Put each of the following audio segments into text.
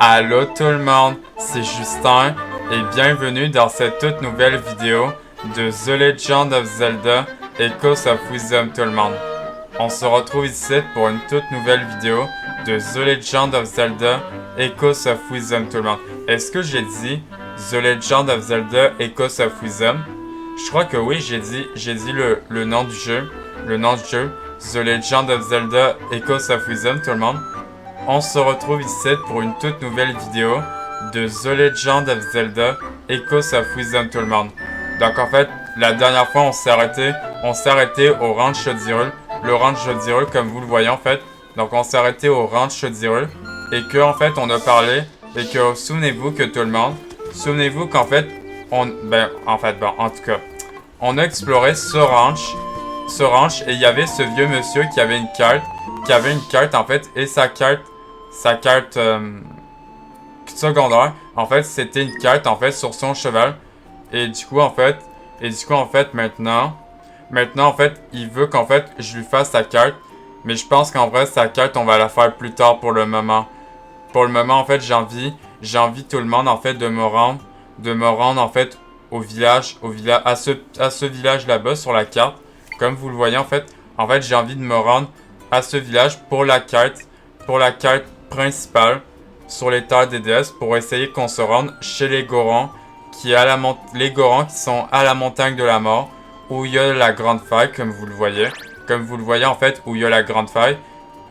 Allô tout le monde, c'est Justin et bienvenue dans cette toute nouvelle vidéo de The Legend of Zelda Echoes of Wisdom tout le monde. On se retrouve ici pour une toute nouvelle vidéo de The Legend of Zelda Echoes of Wisdom tout le monde. Est-ce que j'ai dit The Legend of Zelda Echoes of Wisdom? Je crois que oui, j'ai dit le nom du jeu. Le nom du jeu, The Legend of Zelda Echoes of Wisdom tout le monde. On se retrouve ici pour une toute nouvelle vidéo de The Legend of Zelda Echoes of Wisdom tout le monde. Donc en fait, la dernière fois on s'est arrêté au ranch d'Hyrule. Le ranch d'Hyrule comme vous le voyez en fait. Donc on s'est arrêté au ranch d'Hyrule et que en fait on a parlé et que souvenez-vous que tout le monde, souvenez-vous qu'en fait en tout cas, on a exploré ce ranch et il y avait ce vieux monsieur qui avait une carte en fait et sa carte secondaire en fait c'était une carte en fait sur son cheval et du coup en fait maintenant en fait il veut qu'en fait je lui fasse sa carte, mais je pense qu'en vrai sa carte on va la faire plus tard. Pour le moment en fait j'ai envie tout le monde en fait de me rendre en fait au village à ce village là-bas sur la carte. Comme vous le voyez en fait j'ai envie de me rendre à ce village pour la carte principale sur les terres des déesses pour essayer qu'on se rende chez les Gorons qui sont à la montagne de la mort où il y a la grande faille comme vous le voyez en fait où il y a la grande faille.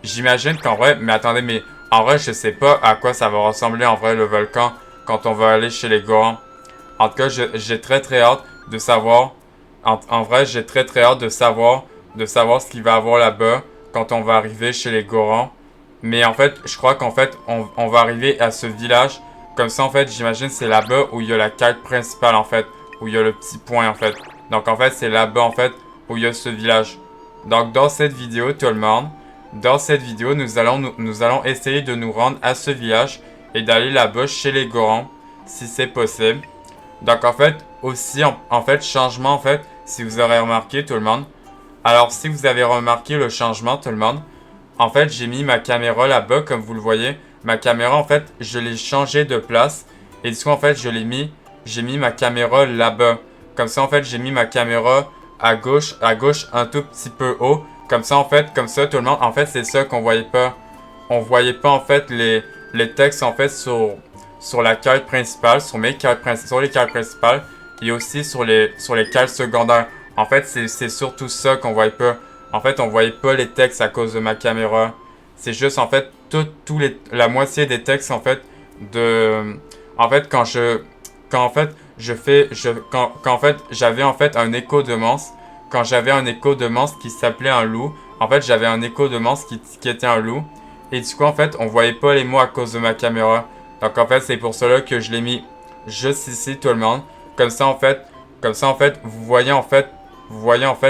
J'imagine qu'en vrai, mais attendez, mais en vrai je sais pas à quoi ça va ressembler en vrai le volcan quand on va aller chez les Gorons. En tout cas j'ai très hâte de savoir. En vrai, j'ai très hâte de savoir ce qu'il va y avoir là-bas quand on va arriver chez les Gorons. Mais en fait, je crois qu'en fait, on va arriver à ce village. Comme ça, en fait, j'imagine c'est là-bas où il y a la quête principale, en fait. Où il y a le petit point, en fait. Donc, en fait, c'est là-bas, en fait, où il y a ce village. Donc, dans cette vidéo, tout le monde, nous allons essayer de nous rendre à ce village et d'aller là-bas chez les Gorons, si c'est possible. Donc, en fait, aussi, changement, en fait, si vous aurez remarqué, tout le monde. Alors, si vous avez remarqué le changement, tout le monde, en fait, j'ai mis ma caméra là-bas, comme vous le voyez. Ma caméra, en fait, je l'ai changé de place. Et du coup, en fait, j'ai mis ma caméra là-bas. Comme ça, en fait, j'ai mis ma caméra à gauche, un tout petit peu haut. Comme ça, tout le monde, en fait, c'est ça qu'on voyait pas. On voyait pas, en fait, les textes, en fait, sur la carte principale, sur les cartes principales. Et aussi sur les cartes secondaires. En fait, c'est surtout ça qu'on voyait pas. En fait, on voyait pas les textes à cause de ma caméra. C'est juste, en fait, la moitié des textes, en fait, quand j'avais, en fait, un écho de monstre. Quand j'avais un écho de monstre qui s'appelait un loup. En fait, j'avais un écho de monstre qui était un loup. Et du coup, en fait, on voyait pas les mots à cause de ma caméra. Donc, en fait, c'est pour cela que je l'ai mis juste ici, tout le monde. Comme ça, en fait, vous voyez en fait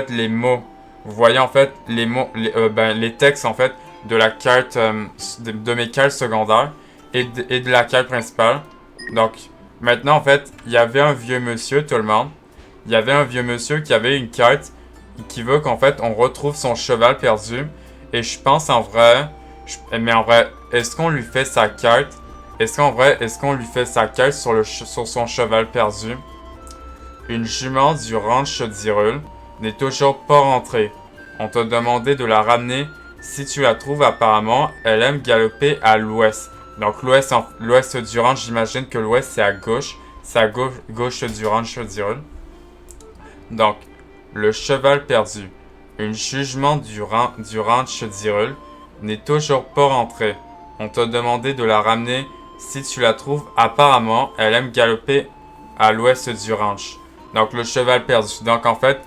les mots. Vous voyez en fait les mots, les textes en fait de la carte, de mes cartes secondaires et de la carte principale. Donc, maintenant en fait, il y avait un vieux monsieur, tout le monde. Il y avait un vieux monsieur qui avait une carte qui veut qu'en fait on retrouve son cheval perdu. Et je pense en vrai, est-ce qu'on lui fait sa carte? Est-ce qu'on lui fait sa carte sur son cheval perdu? Une jument du ranch d'Hyrule n'est toujours pas rentrée. On t'a demandé de la ramener. Si tu la trouves, apparemment, elle aime galoper à l'ouest. Donc l'ouest du ranch, j'imagine que l'ouest c'est à gauche. C'est à gauche du ranch d'Hyrule. Donc, le cheval perdu. Une jugement du ranch d'Hyrule n'est toujours pas rentrée. On t'a demandé de la ramener. Si tu la trouves, apparemment, elle aime galoper à l'ouest du ranch. Donc le cheval perdu. Donc en fait,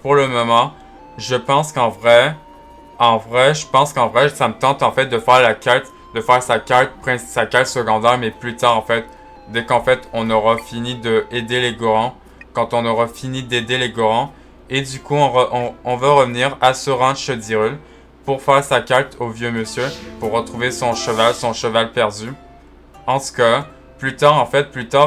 pour le moment, je pense qu'en vrai, ça me tente en fait de faire sa carte secondaire, mais plus tard en fait, dès qu'en fait on aura fini d'aider les Gorons, quand on aura fini d'aider les Gorons, et du coup on va revenir à ce ranch d'Hyrule pour faire sa carte au vieux monsieur, pour retrouver son cheval perdu. En tout cas, plus tard,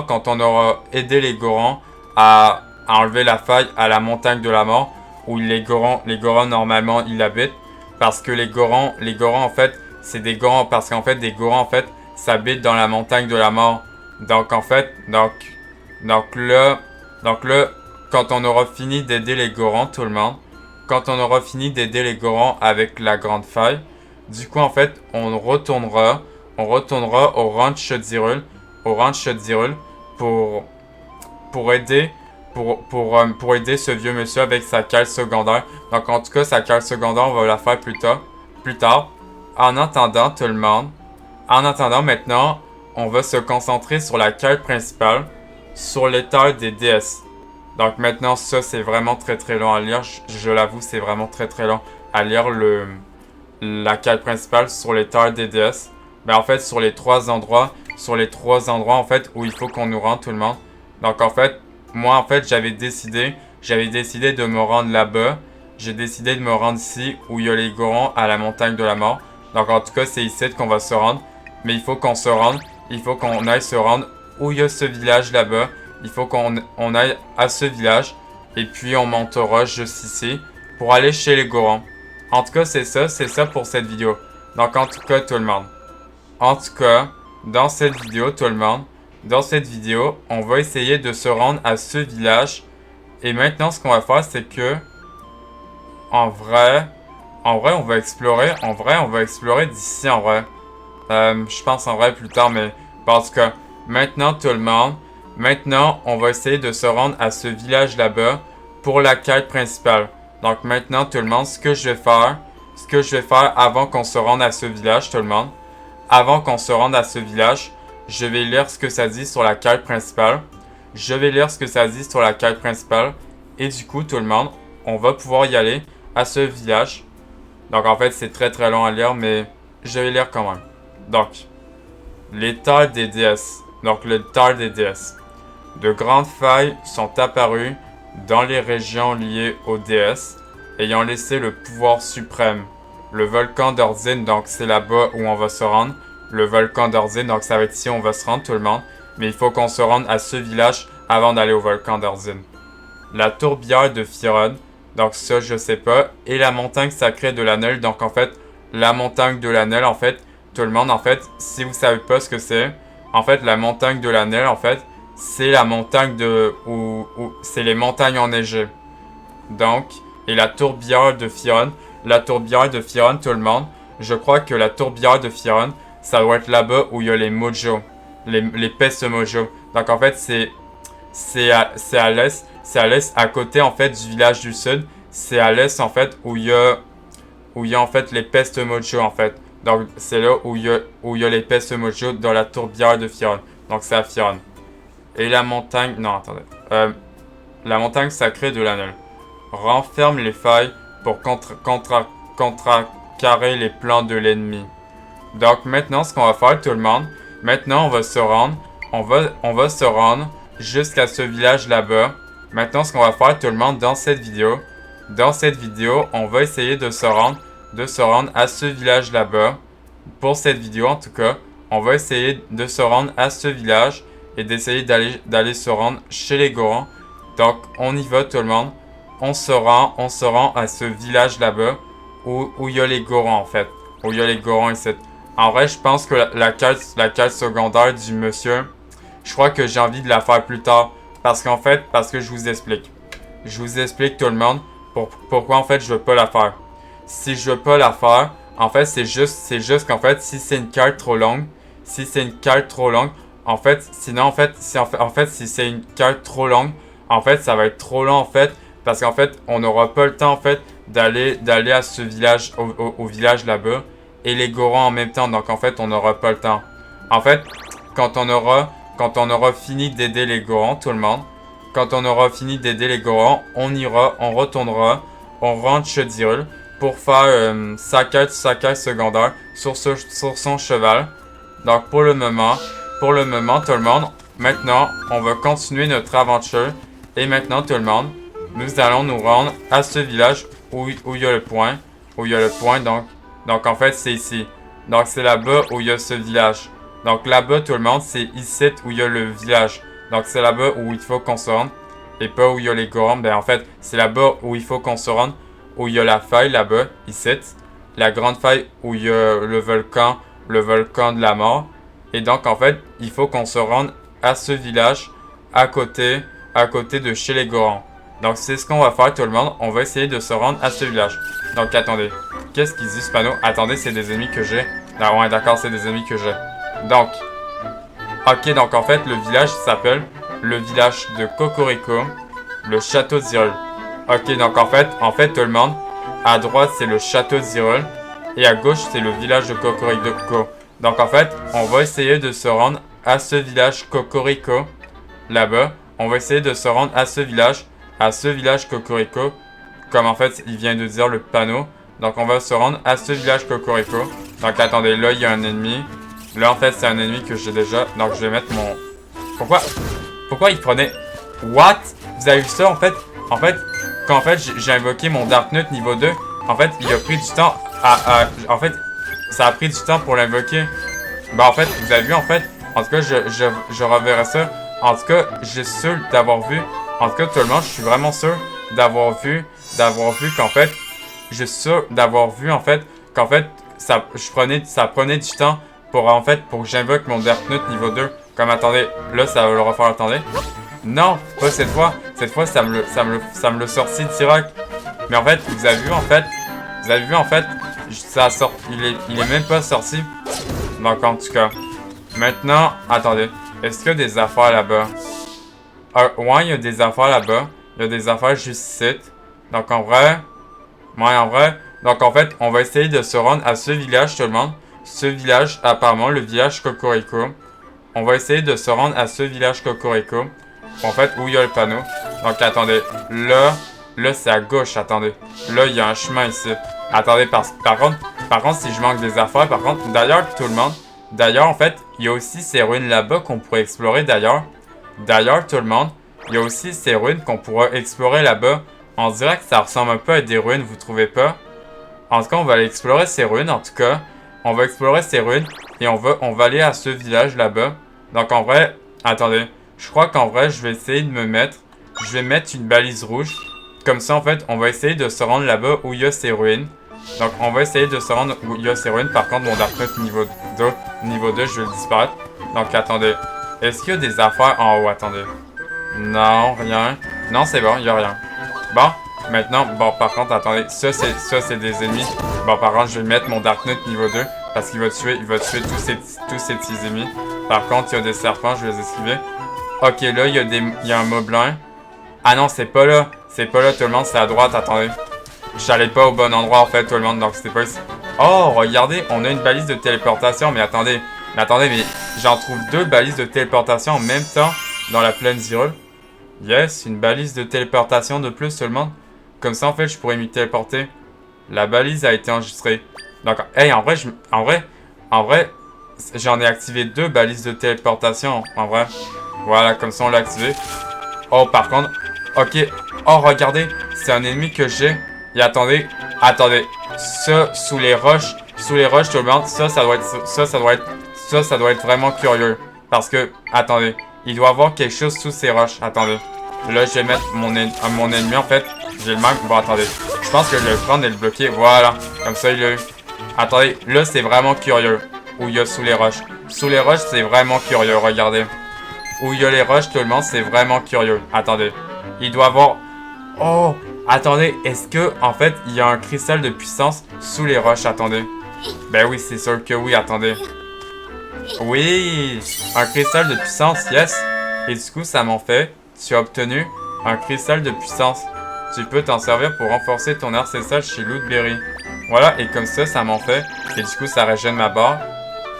quand on aura aidé les Gorons à enlever la faille à la montagne de la mort, où les Gorons normalement, ils habitent. Parce que les Gorons, en fait, c'est des Gorons, parce qu'en fait, des Gorons, en fait, s'habite dans la montagne de la mort. Donc en fait, donc là, quand on aura fini d'aider les Gorons, tout le monde, quand on aura fini d'aider les Gorons avec la grande faille, du coup en fait, on retournera au ranch d'Hyrule, pour aider pour aider ce vieux monsieur avec sa quête secondaire. Donc en tout cas, sa quête secondaire, on va la faire plus tard. En attendant, tout le monde, maintenant, on va se concentrer sur la quête principale, sur l'état des déesses. Donc maintenant, ça, c'est vraiment très très long à lire. Je l'avoue, c'est vraiment très très long à lire la quête principale sur l'état des déesses. Mais en fait, sur les trois endroits en fait où il faut qu'on nous rende, tout le monde. Donc en fait, moi en fait, j'avais décidé de me rendre là-bas. J'ai décidé de me rendre ici où il y a les Gorons à la montagne de la mort. Donc en tout cas, c'est ici qu'on va se rendre. Mais il faut qu'on aille se rendre où il y a ce village là-bas. Il faut qu'on aille à ce village. Et puis on montera juste ici pour aller chez les Gorons. En tout cas, c'est ça pour cette vidéo. Donc en tout cas, tout le monde. En tout cas, dans cette vidéo, tout le monde, on va essayer de se rendre à ce village. Et maintenant, ce qu'on va faire, c'est que, en vrai, on va explorer. En vrai, on va explorer d'ici, en vrai. Je pense en vrai plus tard, mais parce que maintenant, tout le monde, on va essayer de se rendre à ce village là-bas pour la quête principale. Donc maintenant, tout le monde, ce que je vais faire avant qu'on se rende à ce village, tout le monde, avant qu'on se rende à ce village, je vais lire ce que ça dit sur la quête principale. Et du coup, tout le monde, on va pouvoir y aller à ce village. Donc en fait, c'est très très long à lire, mais je vais lire quand même. Donc, les terres des déesses. Donc le terre des déesses. De grandes failles sont apparues dans les régions liées aux déesses, ayant laissé le pouvoir suprême. Le volcan d'Orzin, donc c'est là-bas où on va se rendre. Le volcan d'Orzin, donc ça va être ici où on va se rendre, tout le monde. Mais il faut qu'on se rende à ce village avant d'aller au volcan d'Orzin. La tourbière de Firon, donc ça je sais pas. Et la montagne sacrée de l'Anel, donc en fait, la montagne de l'Anel, en fait, tout le monde, en fait, si vous savez pas ce que c'est, en fait, la montagne de l'Anel, en fait, c'est la montagne c'est les montagnes enneigées. Donc, et la tourbière de Firon, tout le monde, je crois que la tourbière de Firon, ça doit être là-bas où il y a les mojo, les pestes mojo. Donc en fait, c'est à l'est, à côté en fait du village du sud. C'est à l'est en fait où il y a en fait les pestes mojo en fait. Donc c'est là où il y a les pestes mojo dans la tourbière de Firon. Donc c'est à Firon. Et la montagne, non attendez, la montagne sacrée de l'Anel renferme les failles pour contrecarrer les plans de l'ennemi. Donc maintenant, ce qu'on va faire, tout le monde, maintenant on va se rendre jusqu'à ce village là-bas. Maintenant, ce qu'on va faire, tout le monde, dans cette vidéo, on va essayer de se rendre à ce village là-bas. Pour cette vidéo, en tout cas, on va essayer de se rendre à ce village et d'essayer d'aller se rendre chez les Gorons. Donc, on y va, tout le monde. On se rend à ce village là-bas où il y a les Gorons, en fait. Où il y a les Gorons ici. En vrai, je pense que la quête secondaire du monsieur, je crois que j'ai envie de la faire plus tard. Parce que je vous explique. Je vous explique, tout le monde, pourquoi en fait je veux pas la faire. Si je veux pas la faire, en fait, c'est juste qu'en fait, si c'est une quête trop longue, en fait, sinon, en fait, si c'est une quête trop longue, en fait, ça va être trop long, en fait, parce qu'en fait, on n'aura pas le temps, en fait, d'aller à ce village, au village là-bas, et les Gorons en même temps, donc en fait, on n'aura pas le temps. En fait, quand on aura fini d'aider les Gorons, tout le monde, on retournera, on rentre chez d'Hyrule pour faire sa quête secondaire sur son cheval. Donc pour le moment, tout le monde, maintenant, on va continuer notre aventure. Et maintenant, tout le monde, nous allons nous rendre à ce village où il y a le point. Donc en fait, c'est ici. Donc c'est là-bas où il y a ce village. Donc là-bas, tout le monde, c'est ici où il y a le village. Donc c'est là-bas où il faut qu'on se rende. Et pas où il y a les Gorons. Ben en fait, c'est là-bas où il faut qu'on se rende. Où il y a la faille là-bas, ici. La grande faille où il y a le volcan de la mort. Et donc, en fait, il faut qu'on se rende à ce village à côté de chez les Gorons. Donc, c'est ce qu'on va faire, tout le monde. On va essayer de se rendre à ce village. Donc, attendez. Qu'est-ce qu'ils disent, ce panneau? Attendez, c'est des ennemis que j'ai. Ah ouais, d'accord, c'est des ennemis que j'ai. Donc, ok, donc en fait, le village s'appelle le village de Cocorico, le château d'Hyrule. Ok, donc en fait, tout le monde, à droite, c'est le château d'Hyrule, et à gauche, c'est le village de Cocorico. Donc en fait, on va essayer de se rendre à ce village Cocorico, là-bas. On va essayer de se rendre à ce village Cocorico, comme en fait, il vient de dire le panneau. Donc on va se rendre à ce village Cocorico. Donc attendez, là, il y a un ennemi. Là, en fait, c'est un ennemi que j'ai déjà. Donc je vais mettre mon... Pourquoi il prenait... What? Vous avez vu ça, en fait? Quand en fait, j'ai invoqué mon Dark Knight niveau 2, en fait, il a pris du temps en fait, ça a pris du temps pour l'invoquer. Bah, en fait, vous avez vu, en fait, en tout cas, je reverrai ça. En tout cas, je suis sûr d'avoir vu. En tout cas, tout le monde, je suis vraiment sûr d'avoir vu qu'en fait, je suis sûr d'avoir vu, en fait, qu'en fait, ça prenait du temps pour que j'invoque mon Dark Knight niveau 2. Comme, attendez, là, ça va le refaire, attendez. Non, pas cette fois. Cette fois, ça me le sortit direct. Mais en fait, vous avez vu, en fait, ça sort, il est même pas sorti. Donc, en tout cas, maintenant, attendez, est-ce qu'il y a des affaires là-bas? Ouais, il y a des affaires là-bas. Il y a des affaires juste ici. Donc, en vrai, donc, en fait, on va essayer de se rendre à ce village, tout le monde. Ce village, apparemment, le village Cocorico. On va essayer de se rendre à ce village Cocorico. En fait, où il y a le panneau. Donc, attendez. Là, c'est à gauche, attendez. Là, il y a un chemin ici. Attendez, par contre, si je manque des affaires, par contre, d'ailleurs, tout le monde. D'ailleurs, en fait, il y a aussi ces ruines là-bas qu'on pourrait explorer, d'ailleurs. D'ailleurs, tout le monde, il y a aussi ces ruines qu'on pourra explorer là-bas. On dirait que ça ressemble un peu à des ruines, vous trouvez pas? En tout cas, on va aller explorer ces ruines, en tout cas. On va explorer ces ruines et on va aller à ce village là-bas. Donc, en vrai, attendez. Je crois qu'en vrai, je vais essayer de je vais mettre une balise rouge. Comme ça, en fait, on va essayer de se rendre là-bas où il y a ces ruines. Donc, on va essayer de se rendre où il y a ces ruines. Par contre, mon Dark Knight niveau 2, je vais le disparaître. Donc, attendez. Est-ce qu'il y a des affaires en haut? Attendez. Non, rien. Non, c'est bon, il n'y a rien. Bon, maintenant, bon, par contre, attendez. Ça, c'est des ennemis. Bon, par contre, je vais mettre mon Dark Knight niveau 2. Parce qu'il va tuer tous ces petits ennemis. Par contre, il y a des serpents, je vais les esquiver. Ok, là, il y a un moblin. Ah non, c'est pas là. C'est pas là, tout le monde, c'est à droite, attendez. Je n'allais pas au bon endroit, en fait, tout le monde, donc c'était pas ici. Oh, regardez, on a une balise de téléportation, mais attendez. Mais j'en trouve 2 balises de téléportation en même temps dans la plaine d'Hyrule. Yes, une balise de téléportation de plus, tout le monde. Comme ça, en fait, je pourrais m'y téléporter. La balise a été enregistrée. Donc, hey, en vrai, j'en ai activé 2 balises de téléportation, en vrai. Voilà, comme ça, on l'a activé. Oh, par contre, ok. Oh, regardez, c'est un ennemi que j'ai. Et attendez, ça, sous les roches, tout le monde, ça doit être vraiment curieux. Parce que, attendez, il doit y avoir quelque chose sous ces roches. Attendez, là, je vais mettre mon ennemi, en fait. J'ai le manque. Bon, attendez, je pense que je vais le prendre et le bloquer. Voilà, comme ça, il l'a eu. Attendez, là, c'est vraiment curieux. Où il y a sous les roches. Sous les roches, c'est vraiment curieux, regardez. Où il y a les roches, tout le monde, c'est vraiment curieux. Attendez, il doit y avoir... Oh, attendez, est-ce que, en fait, il y a un cristal de puissance sous les roches? Attendez. Ben oui, c'est sûr que oui, attendez. Oui, un cristal de puissance, yes. Et du coup, ça m'en fait. Tu as obtenu un cristal de puissance. Tu peux t'en servir pour renforcer ton arsenal chez Lootberry. Voilà, et comme ça m'en fait. Et du coup, ça régène ma barre.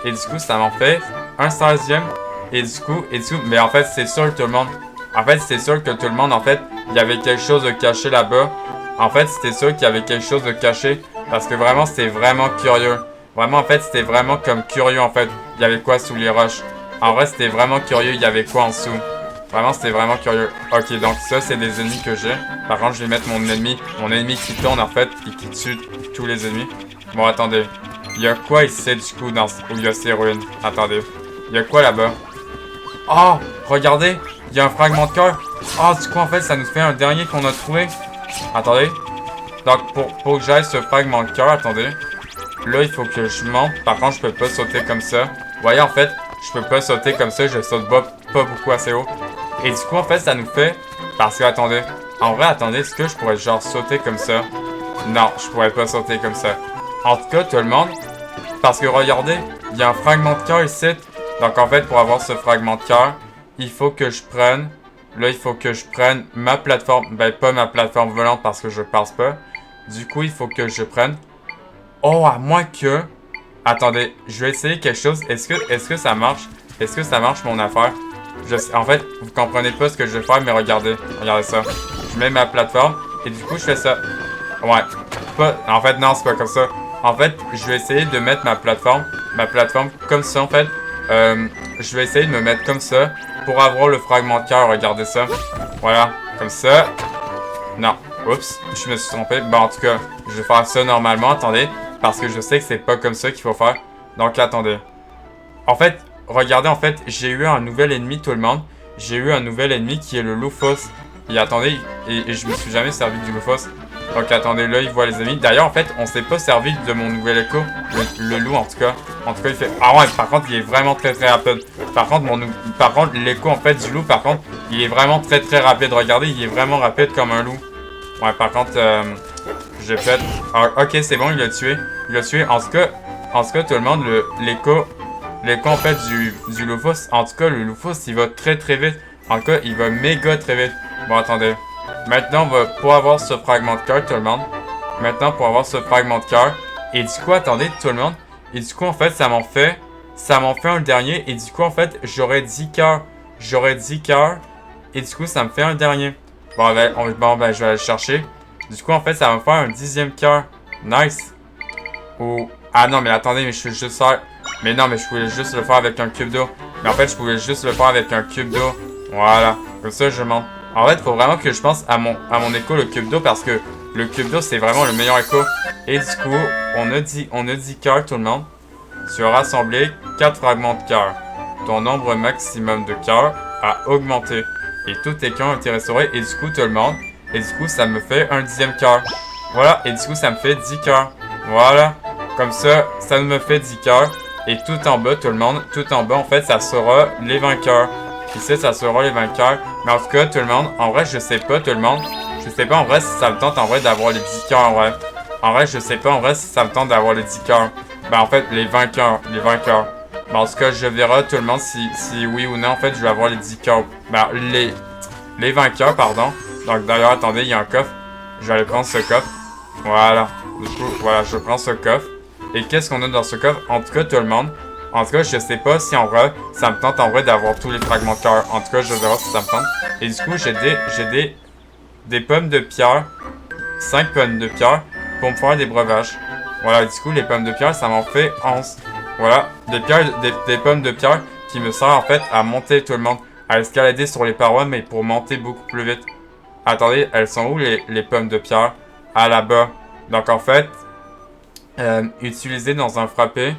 Et du coup, ça m'en fait un 16e. Et du coup, mais en fait, c'est sûr que tout le monde... En fait, c'est sûr que tout le monde, en fait, il y avait quelque chose de caché là-bas. En fait, c'était sûr qu'il y avait quelque chose de caché. Parce que vraiment, c'était vraiment curieux. Vraiment, en fait, c'était vraiment comme curieux, en fait. Il y avait quoi sous les roches? En vrai, c'était vraiment curieux. Il y avait quoi en dessous? Vraiment, c'était vraiment curieux. Ok, donc ça, c'est des ennemis que j'ai. Par contre, je vais mettre mon ennemi qui tourne, en fait, et qui tue tous les ennemis. Bon, attendez. Il y a quoi ici, du coup, où il y a ces ruines? Attendez. Il y a quoi là-bas? Oh, regardez. Il y a un fragment de cœur. Oh, du coup, en fait, ça nous fait un dernier qu'on a trouvé. Attendez. Donc, pour que j'aille ce fragment de cœur, attendez. Là, il faut que je monte. Par contre, je peux pas sauter comme ça. Vous voyez, en fait, je peux pas sauter comme ça, je saute pas beaucoup assez haut. Et du coup, en fait, ça nous fait... Parce que, attendez, en vrai, attendez, est-ce que je pourrais genre sauter comme ça? Non, je pourrais pas sauter comme ça. En tout cas, tout le monde, parce que regardez, il y a un fragment de cœur ici. Donc en fait, pour avoir ce fragment de cœur, il faut que je prenne... Là, il faut que je prenne ma plateforme... Ben, pas ma plateforme volante parce que je passe pas. Du coup, il faut que je prenne... Oh, à moins que... Attendez, je vais essayer quelque chose. Est-ce que ça marche? Est-ce que ça marche mon affaire? En fait, vous comprenez pas ce que je vais faire, mais regardez. Regardez ça. Je mets ma plateforme et du coup, je fais ça. Ouais. En fait, non, c'est pas comme ça. En fait, je vais essayer de mettre ma plateforme comme ça, en fait. Je vais essayer de me mettre comme ça pour avoir le fragment de cœur. Regardez ça. Voilà, comme ça. Non. Oups, je me suis trompé. Bon, en tout cas, je vais faire ça normalement. Attendez. Parce que je sais que c'est pas comme ça qu'il faut faire. Donc, attendez. En fait, regardez, en fait, j'ai eu un nouvel ennemi, tout le monde. J'ai eu un nouvel ennemi qui est le Lufos. Et attendez, et je me suis jamais servi du Lufos. Donc, attendez, là, il voit les ennemis. D'ailleurs, en fait, on s'est pas servi de mon nouvel écho. Le loup, en tout cas. En tout cas, il fait... Ah ouais, par contre, il est vraiment très rapide. Par contre, l'écho, en fait, du loup, par contre, il est vraiment très rapide. Regardez, il est vraiment rapide comme un loup. Ouais, par contre, j'ai fait... Ah, ok, c'est bon, il l'a tué. Il l'a tué. En tout cas, tout le monde, l'écho, en fait, du Lufos. En tout cas, le Lufos, il va très vite. En tout cas, il va méga très vite. Bon, attendez. Maintenant, on va pour avoir ce fragment de cœur, tout le monde. Maintenant, pour avoir ce fragment de cœur. Et du coup, attendez, tout le monde. Et du coup, en fait, ça m'en fait un dernier. Et du coup, en fait, j'aurais 10 cœurs. Et du coup, ça me fait un dernier. Bon, je vais aller le chercher. Du coup, en fait, ça va me faire un 10e cœur. Nice. Ou... Ah non, mais attendez, mais je suis juste faire... Mais non, mais je pouvais juste le faire avec un cube d'eau. Mais en fait, je pouvais juste le faire avec un cube d'eau. Voilà. Comme ça, je monte. En fait, il faut vraiment que je pense à mon écho, le cube d'eau, parce que le cube d'eau, c'est vraiment le meilleur écho. Et du coup, on a dit cœur, tout le monde. Tu as rassemblé 4 fragments de cœur. Ton nombre maximum de cœurs a augmenté. Et tous tes cœurs ont été restaurés. Et du coup, tout le monde. Et du coup, ça me fait un 10e cœur. Voilà. Et du coup, ça me fait 10 cœurs. Voilà. Comme ça, ça me fait 10 cœurs. Et tout en bas, tout le monde, tout en bas, en fait, ça sera les vainqueurs. Ici, ça sera les vainqueurs. Mais en tout cas, tout le monde, en vrai, je sais pas, tout le monde. Je sais pas, en vrai, si ça me tente, en vrai, d'avoir les 10 cœurs, en vrai. En vrai, je sais pas, en vrai, si ça me tente d'avoir les 10 cœurs. Ben, en fait, les vainqueurs. Ben, en tout cas, je verrai, tout le monde, si oui ou non, en fait, je vais avoir les 10 cœurs. Ben, les vainqueurs, pardon. Donc, d'ailleurs, attendez, il y a un coffre. Je vais aller prendre ce coffre. Voilà. Du coup, voilà, je prends ce coffre. Et qu'est-ce qu'on a dans ce coffre? En tout cas, tout le monde. En tout cas, je sais pas si en vrai, ça me tente en vrai d'avoir tous les fragments de cœur. En tout cas, je verrai si ça me tente. Et du coup, j'ai des pommes de pierre. 5 pommes de pierre pour me faire des breuvages. Voilà, du coup, les pommes de pierre, ça m'en fait 11. Voilà, des pommes de pierre qui me servent en fait à monter, tout le monde. À escalader sur les parois, mais pour monter beaucoup plus vite. Attendez, elles sont où les pommes de pierre? Ah, là-bas. Donc en fait, utilisées dans un frappé,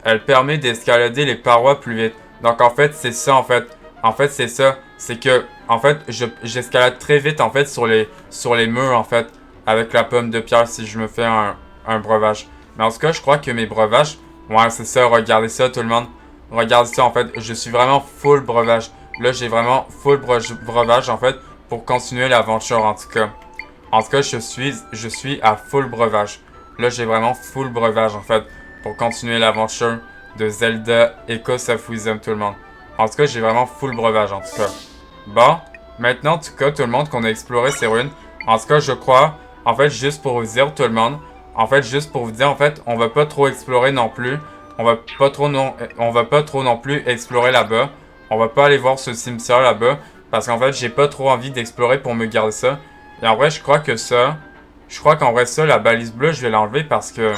elle permet d'escalader les parois plus vite. Donc en fait, c'est ça en fait. En fait, c'est ça. C'est que, en fait, j'escalade très vite en fait sur les murs en fait. Avec la pomme de pierre si je me fais un breuvage. Mais en tout cas, je crois que mes breuvages... Ouais, c'est ça. Regardez ça tout le monde. Regardez ça en fait. Je suis vraiment full breuvage. Là, j'ai vraiment full breuvage en fait. Pour continuer l'aventure en tout cas. En tout cas, je suis à full breuvage. Là, j'ai vraiment full breuvage en fait. Pour continuer l'aventure de Zelda Echoes of Wisdom, tout le monde. En tout cas, j'ai vraiment full breuvage, en tout cas. Bon, maintenant, en tout cas, tout le monde, qu'on a exploré ces ruines. En tout cas, je crois, en fait, juste pour vous dire, tout le monde, en fait, juste pour vous dire, en fait, on va pas trop explorer non plus. On va pas trop non plus explorer là-bas. On va pas aller voir ce cimetière là-bas. Parce qu'en fait, j'ai pas trop envie d'explorer pour me garder ça. Et en vrai, je crois qu'en vrai, ça, la balise bleue, je vais l'enlever parce que...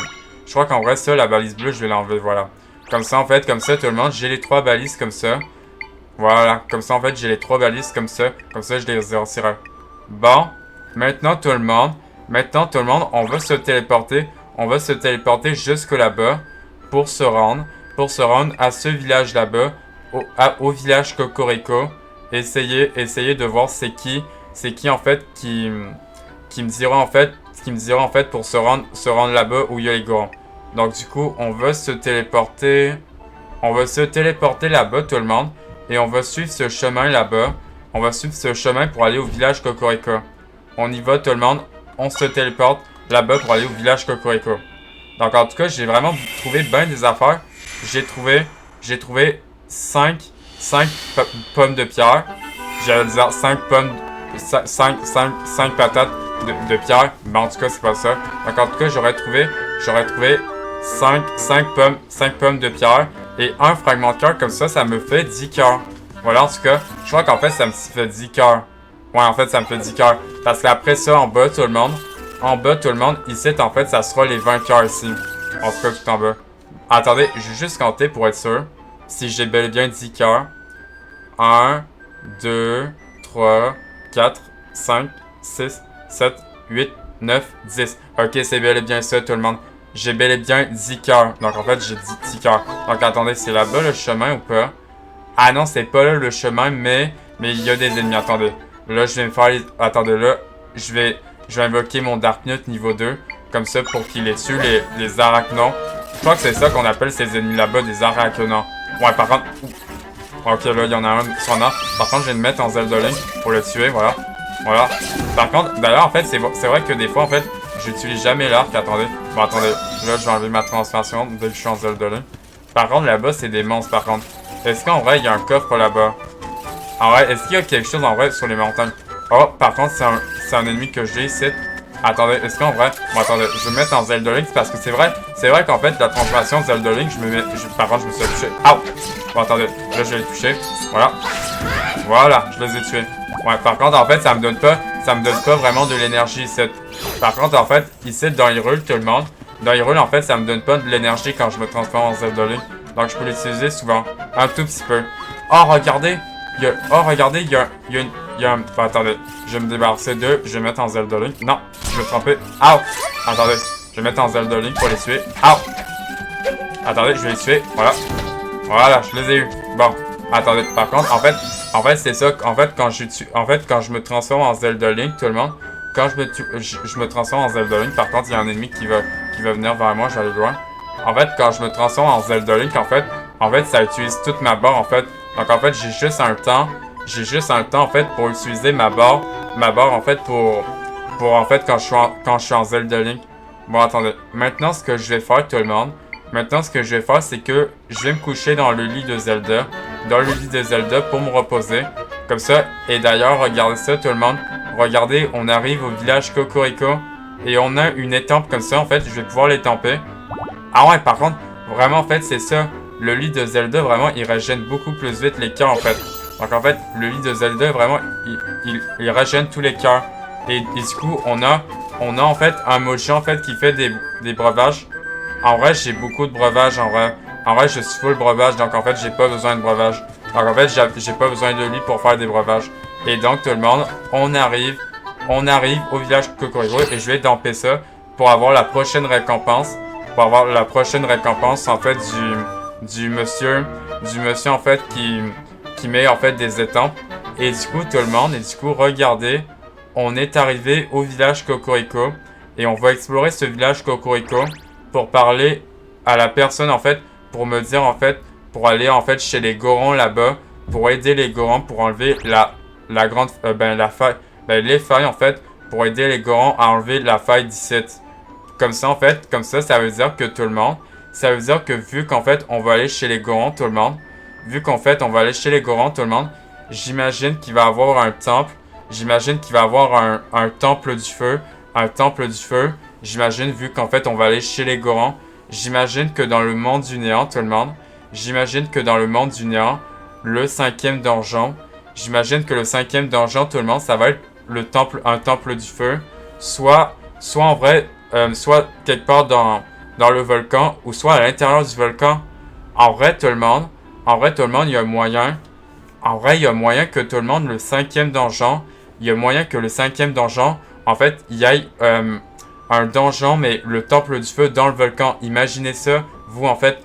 Je crois qu'en vrai, ça, la balise bleue, je vais l'enlever, voilà. Comme ça, en fait, comme ça, tout le monde, j'ai les 3 balises comme ça. Voilà, comme ça, en fait, j'ai les 3 balises comme ça. Comme ça, je les réussirai. Bon, maintenant, tout le monde, on va se téléporter. On va se téléporter jusque là-bas pour se rendre à ce village là-bas, au village Cocorico. Essayer de voir c'est qui, en fait, qui me dira, en fait, pour se rendre là-bas où il y a les gorons. Donc, du coup, on va se téléporter on va se téléporter là-bas tout le monde. Et on va suivre ce chemin là-bas. On va suivre ce chemin pour aller au village Cocorico. On y va tout le monde. On se téléporte là-bas pour aller au village Cocorico. Donc en tout cas, j'ai vraiment trouvé bien des affaires. J'ai trouvé 5 pommes de pierre. J'allais dire 5 pommes, 5 patates de pierre. Mais en tout cas, c'est pas ça. Donc en tout cas, j'aurais trouvé 5 pommes de pierre. Et un fragment de cœur comme ça me fait 10 cœurs. Voilà, en tout cas, je crois qu'en fait, ça me fait 10 cœurs. Ouais, en fait, ça me fait 10 cœurs. Parce qu'après ça, en bas, tout le monde, ici, en fait, ça sera les 20 cœurs ici. En tout cas, tout en bas. Attendez, je vais juste compter pour être sûr. Si j'ai bel et bien 10 cœurs. 1, 2, 3, 4, 5, 6, 7, 8, 9, 10. Ok, c'est bel et bien ça, tout le monde. J'ai bel et bien 10 cœurs. Donc, en fait, j'ai 10 cœurs. Donc, attendez, c'est là-bas le chemin ou pas? Ah non, c'est pas là le chemin, mais il y a des ennemis. Attendez. Là, je vais me faire les... Attendez, là, je vais invoquer mon Darknut niveau 2. Comme ça, pour qu'il les tue, les arachnos. Je crois que c'est ça qu'on appelle ces ennemis là-bas, des arachnos. Ouais, par contre... Ok, là, il y en a un qui s'en a. Par contre, je vais le mettre en Zelda Link pour le tuer, voilà. Voilà. Par contre, d'ailleurs, en fait, c'est vrai que des fois, en fait, j'utilise jamais l'arc. Attendez. Bon, attendez. Là, je vais enlever ma transformation dès que je suis en Zelda Link. Par contre, là-bas, c'est des monstres, par contre. Est-ce qu'en vrai, il y a un coffre là-bas? En vrai, est-ce qu'il y a quelque chose en vrai sur les montagnes? Oh, par contre, c'est un ennemi que j'ai ici. Attendez, est-ce qu'en vrai... Bon, attendez, je vais me mettre en Zelda Link parce que c'est vrai qu'en fait, la transformation de Zelda Link, par contre, je me suis touché. Aouh! Bon, attendez, là, je vais les toucher. Voilà. Voilà, je les ai tués. Ouais, par contre, en fait, ça me donne pas vraiment de l'énergie ici. Par contre, en fait, ici, dans Hyrule, tout le monde, dans Hyrule, en fait, ça me donne pas de l'énergie quand je me transforme en Zelda Link. Donc, je peux l'utiliser souvent. Un tout petit peu. Oh, regardez! Il y a un... Bon, attendez. Je vais me débarrasser d'eux. Je vais mettre en Zelda Link. Non, je vais me tromper. Ow! Attendez. Je vais mettre en Zelda Link pour les tuer. Ow! Attendez, je vais les tuer. Voilà. Voilà, je les ai eu. Bon. Attendez. Par contre, en fait, c'est ça. En fait, quand je me transforme en Zelda Link, tout le monde, quand je me transforme en Zelda Link, par contre, il y a un ennemi qui va venir vers moi. Je vais aller loin. En fait, quand je me transforme en Zelda Link, en fait, ça utilise toute ma barre, en fait. Donc, en fait, j'ai juste un temps, en fait, pour utiliser ma barre, en fait, pour en fait, quand je suis en Zelda Link. Bon, attendez. Maintenant, ce que je vais faire, tout le monde, c'est que je vais me coucher dans le lit de Zelda, pour me reposer. Comme ça. Et d'ailleurs, regardez ça, tout le monde. Regardez, on arrive au village Cocorico, et on a une étampe comme ça, en fait, je vais pouvoir l'étamper. Ah ouais, par contre, vraiment, en fait, c'est ça. Le lit de Zelda, vraiment, il régène beaucoup plus vite les cœurs, en fait. Donc, en fait, le lit de Zelda, vraiment, il régène tous les cœurs. Et du coup, on a en fait, un mochi, en fait, qui fait des breuvages. En vrai, j'ai beaucoup de breuvages, en vrai. En vrai, je suis full breuvage, donc, en fait, j'ai pas besoin de breuvage. Donc, en fait, j'ai pas besoin de lui pour faire des breuvages. Et donc, tout le monde, on arrive au village Cocorico, et je vais damper ça pour avoir la prochaine récompense. En fait, du monsieur, en fait, qui met, en fait, des étampes. Et du coup, tout le monde, regardez, on est arrivé au village Cocorico, et on va explorer ce village Cocorico pour parler à la personne, en fait, pour me dire, en fait, pour aller, en fait, chez les Gorons là-bas, pour aider les Gorons, pour enlever la grande, la faille, les failles, en fait, pour aider les Gorons à enlever la faille d'ici. Comme ça, en fait, ça veut dire que tout le monde, vu qu'en fait, on va aller chez les Gorons, tout le monde, j'imagine qu'il va avoir un temple, un temple du feu, j'imagine, vu qu'en fait, on va aller chez les Gorons, j'imagine que dans le monde du néant, tout le monde, le 5e donjon, tout le monde, ça va être un temple du feu, soit en vrai, soit quelque part dans le volcan, ou soit à l'intérieur du volcan. En vrai, tout le monde, il y a moyen. En vrai, il y a moyen que tout le monde, le 5e donjon, en fait, il y ait un donjon, mais le temple du feu dans le volcan. Imaginez ça, vous, en fait,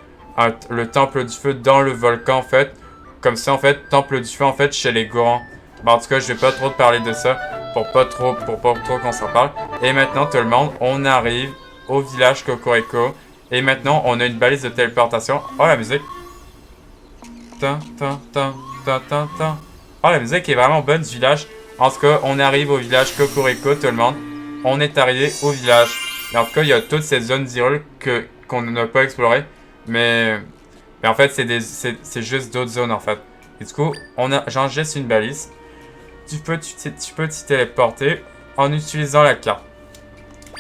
le temple du feu dans le volcan, en fait. Comme ça, en fait, temple du feu, en fait, chez les Gorons. Bon, en tout cas, je vais pas trop te parler de ça, pour pas trop qu'on s'en parle. Et maintenant, tout le monde, on arrive au village Cocorico. Et maintenant, on a une balise de téléportation. Oh, la musique. Tan, tan, tan, tan, tan, tan. Oh, la musique est vraiment bonne du village. En tout cas, on arrive au village Cocorico, tout le monde. On est arrivé au village. Et en tout cas, il y a toutes ces zones d'Hyrule qu'on n'a pas explorées. Mais en fait, c'est juste d'autres zones, en fait. Et du coup, j'enregistre une balise. Tu peux t'y téléporter en utilisant la carte.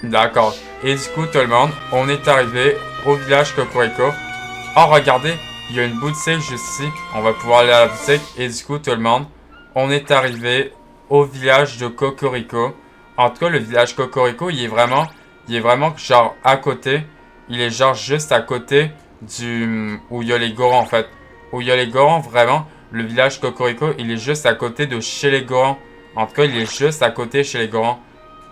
D'accord. Et du coup, tout le monde, on est arrivé au village Cocorico. Oh, regardez, il y a une boutique juste ici. On va pouvoir aller à la boutique. Et du coup, tout le monde, on est arrivé au village de Cocorico. En tout cas, le village Cocorico, il est vraiment genre à côté. Il est genre juste à côté où il y a les Gorons, en fait. Où il y a les Gorons, vraiment. Le village Cocorico, il est juste à côté de chez les Gorons. En tout cas, il est juste à côté chez les Gorons.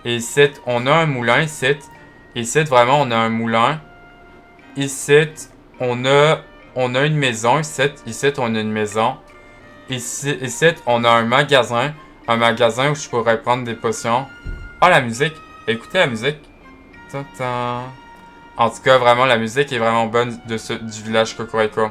Et ici, on a un moulin, ici. Ici, vraiment, on a un moulin. Ici, on a une maison. Ici, on a une maison. Ici, on a un magasin. Un magasin où je pourrais prendre des potions. Ah, la musique. Écoutez la musique. Ta-ta. En tout cas, vraiment, la musique est vraiment bonne du village Cocorico.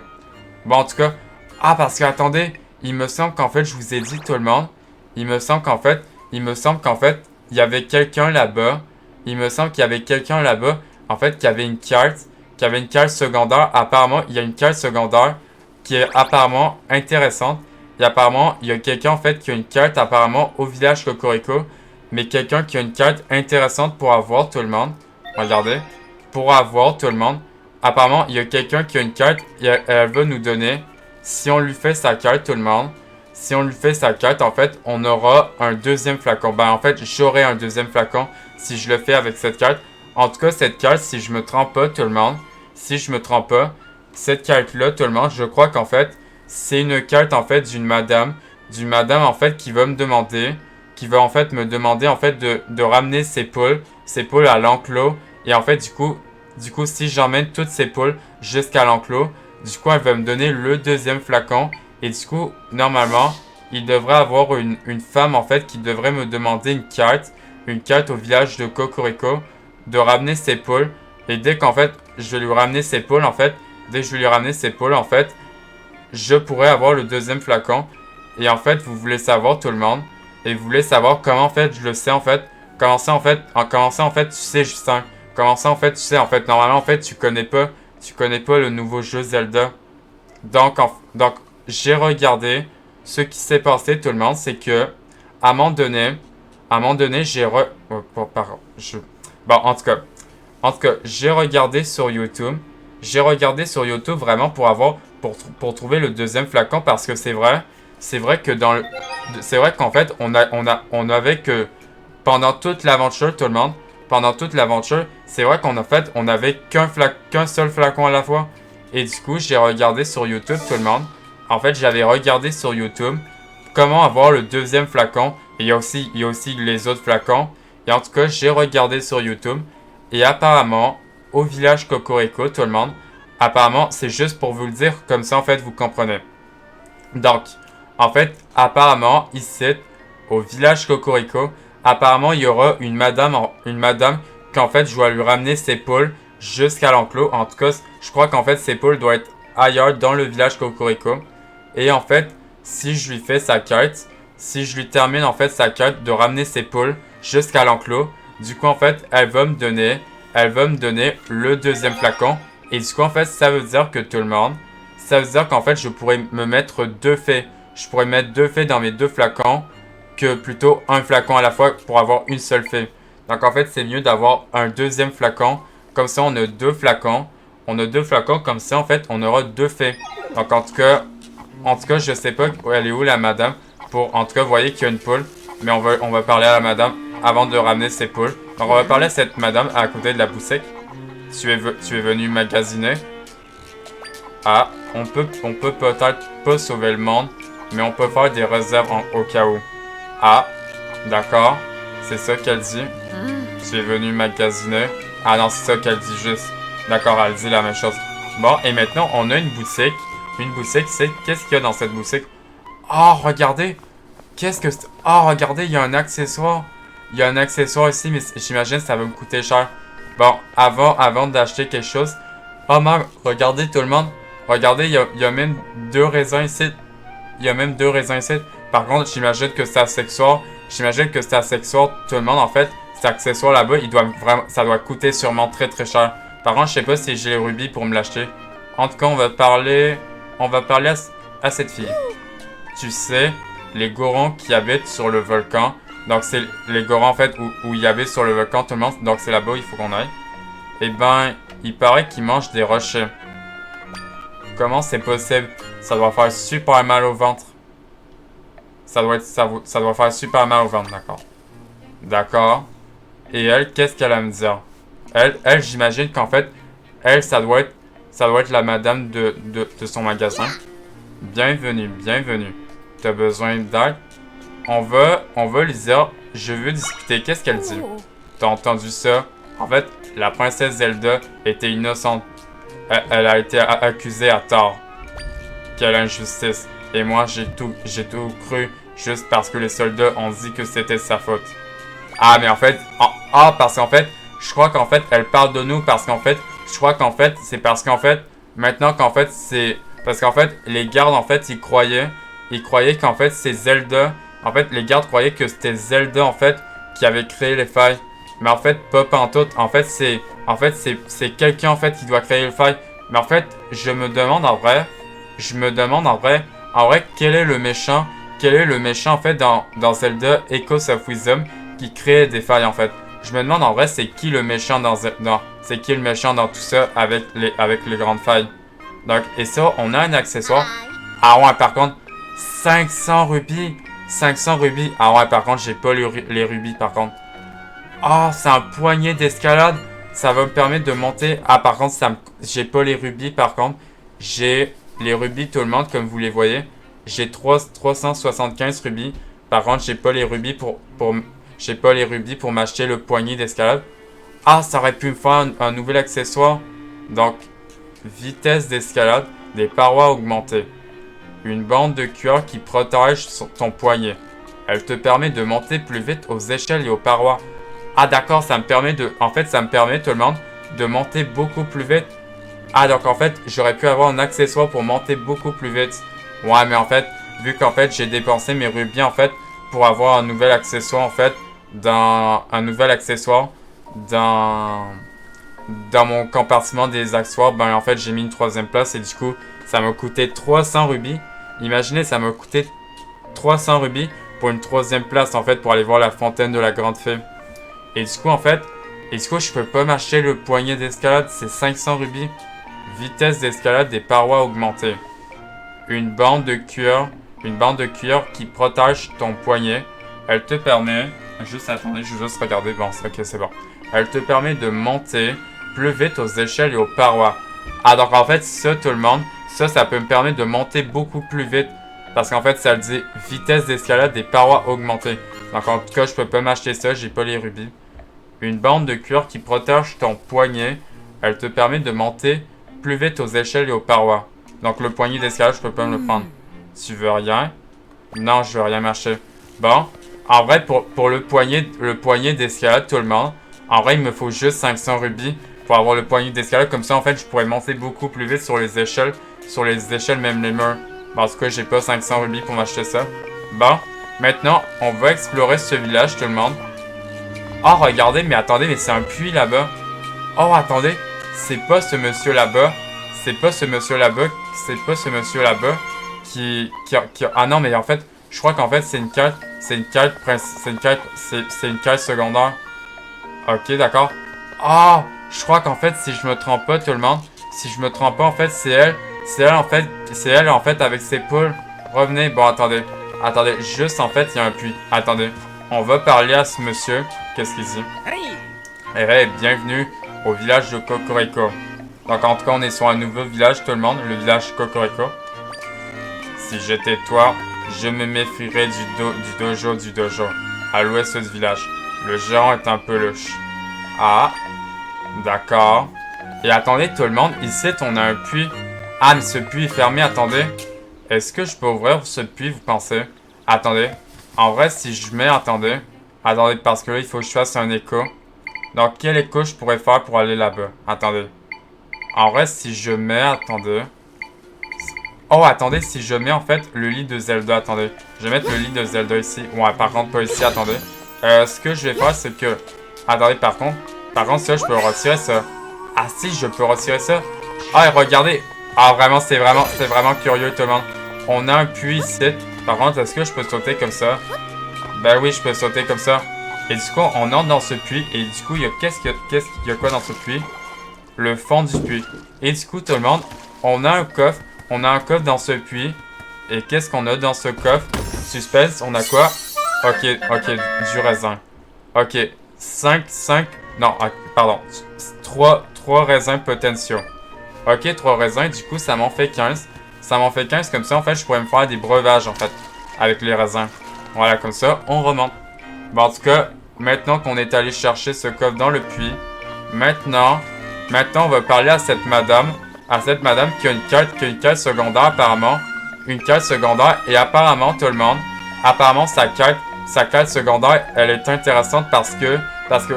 Bon, en tout cas... Ah, parce que, attendez, il me semble qu'en fait, je vous ai dit tout le monde. Il me semble qu'en fait, il y avait quelqu'un là-bas. Il me semble qu'il y avait quelqu'un là-bas, en fait, qui avait une carte secondaire. Apparemment, il y a une carte secondaire qui est apparemment intéressante. Et apparemment, il y a quelqu'un, en fait, qui a une carte, apparemment, au village Cocorico. Mais quelqu'un qui a une carte intéressante pour avoir tout le monde. Regardez. Pour avoir tout le monde. Apparemment, il y a quelqu'un qui a une carte et elle va nous donner... Si on lui fait sa carte, tout le monde, si on lui fait sa carte, en fait, on aura un deuxième flacon. Ben, en fait, j'aurai un deuxième flacon si je le fais avec cette carte. En tout cas, cette carte, si je me trompe pas, tout le monde, si je me trompe pas, cette carte-là, tout le monde, je crois qu'en fait, c'est une carte, en fait, d'une madame, en fait, qui va me demander, en fait, de ramener ses poules à l'enclos. Et en fait, du coup, si j'emmène toutes ces poules jusqu'à l'enclos, du coup, elle va me donner le deuxième flacon. Et du coup, normalement, il devrait avoir une femme, en fait, qui devrait me demander une carte au village de Cocorico, de ramener ses poules. Et dès qu'en fait, je vais lui ramener ses poules, en fait, je pourrais avoir le deuxième flacon. Et en fait, vous voulez savoir, tout le monde, et vous voulez savoir comment, en fait, je le sais, en fait. Comment ça, en fait, tu sais, Justin. Comment ça, en fait, tu sais, en fait, normalement, en fait, tu connais pas le nouveau jeu Zelda. Donc j'ai regardé ce qui s'est passé, tout le monde. C'est que, à un moment donné, bon, en tout cas, j'ai regardé sur YouTube. Vraiment pour trouver le deuxième flacon. Parce que c'est vrai que c'est vrai qu'en fait, on avait que, pendant toute l'aventure, tout le monde, c'est vrai on avait qu'un seul flacon à la fois. Et du coup, j'ai regardé sur YouTube, tout le monde. En fait, j'avais regardé sur YouTube comment avoir le deuxième flacon. Et il y a aussi les autres flacons. Et en tout cas, j'ai regardé sur YouTube. Et apparemment, au village Cocorico, tout le monde, apparemment, c'est juste pour vous le dire, comme ça, en fait, vous comprenez. Donc, en fait, apparemment, ici, au village Cocorico, apparemment, il y aura une madame qu'en fait, je dois lui ramener ses poules jusqu'à l'enclos. En tout cas, je crois qu'en fait, ses poules doivent être ailleurs dans le village Cocorico. Et en fait, si je lui fais sa quête, si je lui termine en fait sa quête de ramener ses poules jusqu'à l'enclos, du coup, en fait, elle va me donner le deuxième flacon. Et du coup, en fait, ça veut dire que tout le monde, ça veut dire qu'en fait, je pourrais me mettre deux fées. Je pourrais mettre deux fées dans mes deux flacons que plutôt un flacon à la fois pour avoir une seule fée. Donc en fait, c'est mieux d'avoir un deuxième flacon. Comme ça, on a deux flacons. Comme ça, en fait, on aura deux fées. Donc en tout cas, je sais pas elle est où la madame. En tout cas, vous voyez qu'il y a une poule. Mais on va parler à la madame avant de ramener ses poules. Donc on va parler à cette madame à côté de la boutique. Tu es venu magasiner. Ah, on peut peut-être pas sauver le monde, mais on peut faire des réserves au cas où. Ah, d'accord. C'est ça qu'elle dit. Tu es venu magasiner. Ah non, c'est ça qu'elle dit juste. D'accord, elle dit la même chose. Bon, et maintenant, on a une boutique. C'est qu'est-ce qu'il y a dans cette boutique? Oh, regardez. Oh, regardez, il y a un accessoire. Il y a un accessoire ici, mais j'imagine que ça va me coûter cher. Bon, avant d'acheter quelque chose. Oh, man, regardez tout le monde. Regardez, il y a même 2 raisins ici. Il y a même 2 raisins ici. Par contre, j'imagine que c'est accessoire. J'imagine que c'est accessoire. Tout le monde, en fait, cet accessoire là-bas, ça doit coûter sûrement très très cher. Par contre, je sais pas si j'ai les rubis pour me l'acheter. En tout cas, on va parler à cette fille. Tu sais, les Gorons qui habitent sur le volcan. Donc, c'est les Gorons, en fait, où ils habitent sur le volcan, tout le monde. Donc, c'est là-bas où il faut qu'on aille. Eh ben, il paraît qu'ils mangent des rochers. Comment c'est possible? Ça doit faire super mal au ventre. Ça doit faire super mal au ventre, d'accord. D'accord. Et elle, qu'est-ce qu'elle a à me dire? Elle j'imagine qu'en fait, elle, ça doit être la madame de son magasin. Bienvenue, bienvenue. T'as besoin d'aide? On va lui dire, je veux discuter. Qu'est-ce qu'elle dit? T'as entendu ça? En fait, la princesse Zelda était innocente. Elle a été accusée à tort. Quelle injustice. Et moi, j'ai tout cru juste parce que les soldats ont dit que c'était sa faute. Ah, mais en fait, parce qu'en fait, je crois qu'en fait, elle parle de nous parce qu'en fait, je crois qu'en fait, c'est parce qu'en fait, maintenant qu'en fait, c'est... Parce qu'en fait, les gardes, en fait, ils croyaient qu'en fait, c'est Zelda. En fait, les gardes croyaient que c'était Zelda, en fait, qui avait créé les failles. Mais en fait, pas pantoute. En fait, c'est quelqu'un, en fait, qui doit créer les failles. Mais en fait, je me demande en vrai, quel est le méchant? Quel est le méchant, en fait, dans Zelda Echoes of Wisdom qui crée des failles, en fait? Je me demande en vrai, c'est qui le méchant c'est qui le méchant dans tout ça avec les grandes failles? Donc, et ça, on a un accessoire. Ah ouais, par contre, 500 rubis. 500 rubis. Ah ouais, par contre, j'ai pas les rubis, par contre. Oh, c'est un poignet d'escalade. Ça va me permettre de monter. Ah, par contre, j'ai pas les rubis, par contre. J'ai les rubis, tout le monde, comme vous les voyez. J'ai 375 rubis. Par contre, j'ai pas les rubis pour m'acheter le poignet d'escalade. Ah, ça aurait pu me faire un nouvel accessoire. Donc, vitesse d'escalade, des parois augmentées. Une bande de cuir qui protège ton poignet. Elle te permet de monter plus vite aux échelles et aux parois. Ah d'accord, ça me permet tout le monde, de monter beaucoup plus vite. Ah donc en fait, j'aurais pu avoir un accessoire pour monter beaucoup plus vite. Ouais, mais en fait, vu qu'en fait, j'ai dépensé mes rubis en fait pour avoir un nouvel accessoire en fait dans mon compartiment des accessoires, ben en fait, j'ai mis une 3e place et du coup, ça m'a coûté 300 rubis. Imaginez, ça m'a coûté 300 rubis pour une 3e place en fait pour aller voir la fontaine de la grande fée. Et du coup, je peux pas m'acheter le poignet d'escalade, c'est 500 rubis. Vitesse d'escalade des parois augmentées. Une bande de cuir qui protège ton poignet. Elle te permet, attendez, je vais juste regarder, bon, ok, c'est bon. Elle te permet de monter plus vite aux échelles et aux parois. Ah, donc en fait, ça, tout le monde, ça peut me permettre de monter beaucoup plus vite. Parce qu'en fait, ça le dit vitesse d'escalade des parois augmentées. Donc en tout cas, je peux pas m'acheter ça, j'ai pas les rubis. Une bande de cuir qui protège ton poignet. Elle te permet de monter plus vite aux échelles et aux parois. Donc le poignet d'escalade, je peux pas me le prendre. Tu veux rien? Non, je veux rien m'acheter. Bon, en vrai, pour le poignet d'escalade, tout le monde, en vrai, il me faut juste 500 rubis pour avoir le poignet d'escalade. Comme ça, en fait, je pourrais monter beaucoup plus vite sur les échelles. Sur les échelles, même les murs. Bon, en tout cas, j'ai pas 500 rubis pour m'acheter ça. Bon, maintenant, on va explorer ce village, tout le monde. Oh, regardez, mais attendez, mais c'est un puits là-bas. Oh, attendez, c'est pas ce monsieur là-bas. Ah non, mais en fait, je crois qu'en fait, c'est une quête secondaire. Ok, d'accord. Ah, je crois qu'en fait, si je me trompe pas, tout le monde, en fait, c'est elle, en fait, avec ses poules. Revenez, bon, attendez, juste, en fait, il y a un puits. Attendez, on va parler à ce monsieur. Qu'est-ce qu'il dit? Hey, bienvenue au village de Cocorico. Donc, en tout cas, on est sur un nouveau village, tout le monde, le village Cocorico. Si j'étais toi, je me méfierais du dojo, à l'ouest du village. Le gérant est un peu louche. Ah, d'accord. Et attendez, tout le monde, ici, on a un puits. Ah, mais ce puits est fermé, attendez. Est-ce que je peux ouvrir ce puits, vous pensez? Attendez. En vrai, si je mets, attendez, parce que là, il faut que je fasse un écho. Donc, quel écho je pourrais faire pour aller là-bas? Attendez. En vrai, si je mets, attendez. Oh, attendez, si je mets en fait le lit de Zelda, attendez. Je vais mettre le lit de Zelda ici. Ouais, par contre, pas ici, attendez. Ce que je vais faire, c'est que... Attendez, par contre, ça, je peux retirer ça. Ah si, je peux retirer ça. Ah, et regardez. Ah, vraiment, c'est vraiment curieux, tout le monde. On a un puits ici. Par contre, est-ce que je peux sauter comme ça? Ben oui, je peux sauter comme ça. Et du coup, on entre dans ce puits. Et du coup, il y a qu'est-ce qu'il y a quoi dans ce puits? Le fond du puits. Et du coup, tout le monde, on a un coffre. On a un coffre dans ce puits. Et qu'est-ce qu'on a dans ce coffre? Suspense, on a quoi? Ok, du raisin. Ok, 5, non, pardon. 3 raisins potentiaux. Ok, 3 raisins, du coup, ça m'en fait 15. Ça m'en fait 15, comme ça, en fait, je pourrais me faire des breuvages, en fait, avec les raisins. Voilà, comme ça, on remonte. Bon, en tout cas, maintenant qu'on est allé chercher ce coffre dans le puits, maintenant, on va parler à cette madame qui a une quête secondaire, apparemment. Une quête secondaire, et apparemment, tout le monde, apparemment, sa quête secondaire, elle est intéressante parce que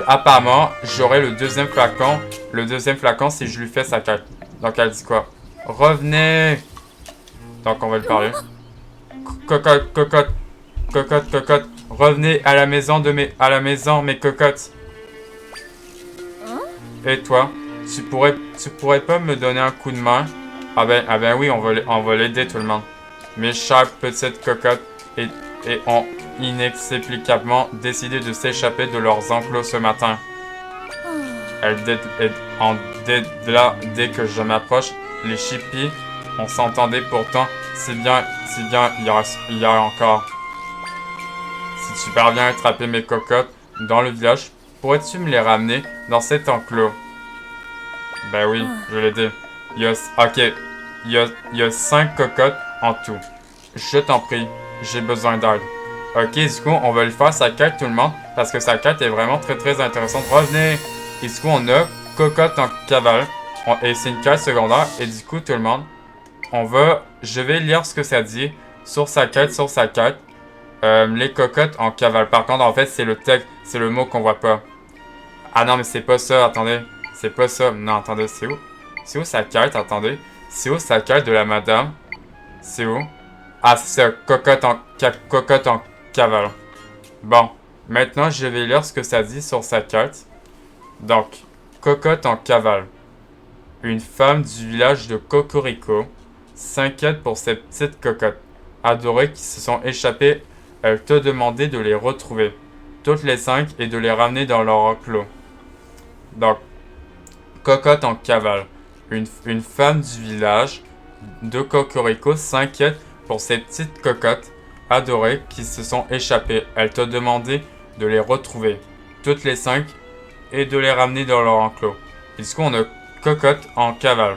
apparemment, j'aurai le deuxième flacon. Le deuxième flacon si je lui fais sa quête. Donc, elle dit quoi? Revenez! Donc, on va lui parler. Cocotte. Revenez à la maison mes cocottes. Et toi? Tu pourrais pas me donner un coup de main? Ah ben oui, on va l'aider tout le monde. Mes chères petites cocottes ont inexplicablement décidé de s'échapper de leurs enclos ce matin. Dès que je m'approche, les chippies, on s'entendait pourtant si bien hier encore. Si tu parviens à attraper mes cocottes dans le village, pourrais-tu me les ramener dans cet enclos? Ben oui, je l'ai dit. Il y a 5 cocottes en tout. Je t'en prie, j'ai besoin d'aide. Ok, du coup, on va lui faire sa quête, tout le monde, parce que sa quête est vraiment très intéressante. Revenez! Et du coup, on a cocotte en cavale. Et c'est une quête secondaire. Et du coup, tout le monde, je vais lire ce que ça dit sur sa quête. Les cocottes en cavale. Par contre, en fait, c'est le texte, c'est le mot qu'on voit pas. Ah non, mais c'est pas ça, attendez. C'est pas ça. Non, attendez, c'est où? C'est où sa quête? Attendez. C'est où sa quête de la madame? C'est où? Ah, c'est ça. Cocotte en cavale. Bon. Maintenant, je vais lire ce que ça dit sur sa quête. Donc, cocotte en cavale. Une femme du village de Cocorico s'inquiète pour ses petites cocottes adorées qui se sont échappées. Elle t'a demandé de les retrouver, toutes les 5, et de les ramener dans leur enclos. Donc, cocotte en cavale. Une femme du village de Cocorico s'inquiète pour ses petites cocottes adorées qui se sont échappées. Elle t'a demandé de les retrouver, toutes les 5, et de les ramener dans leur enclos. Et du coup, on a cocotte en cavale.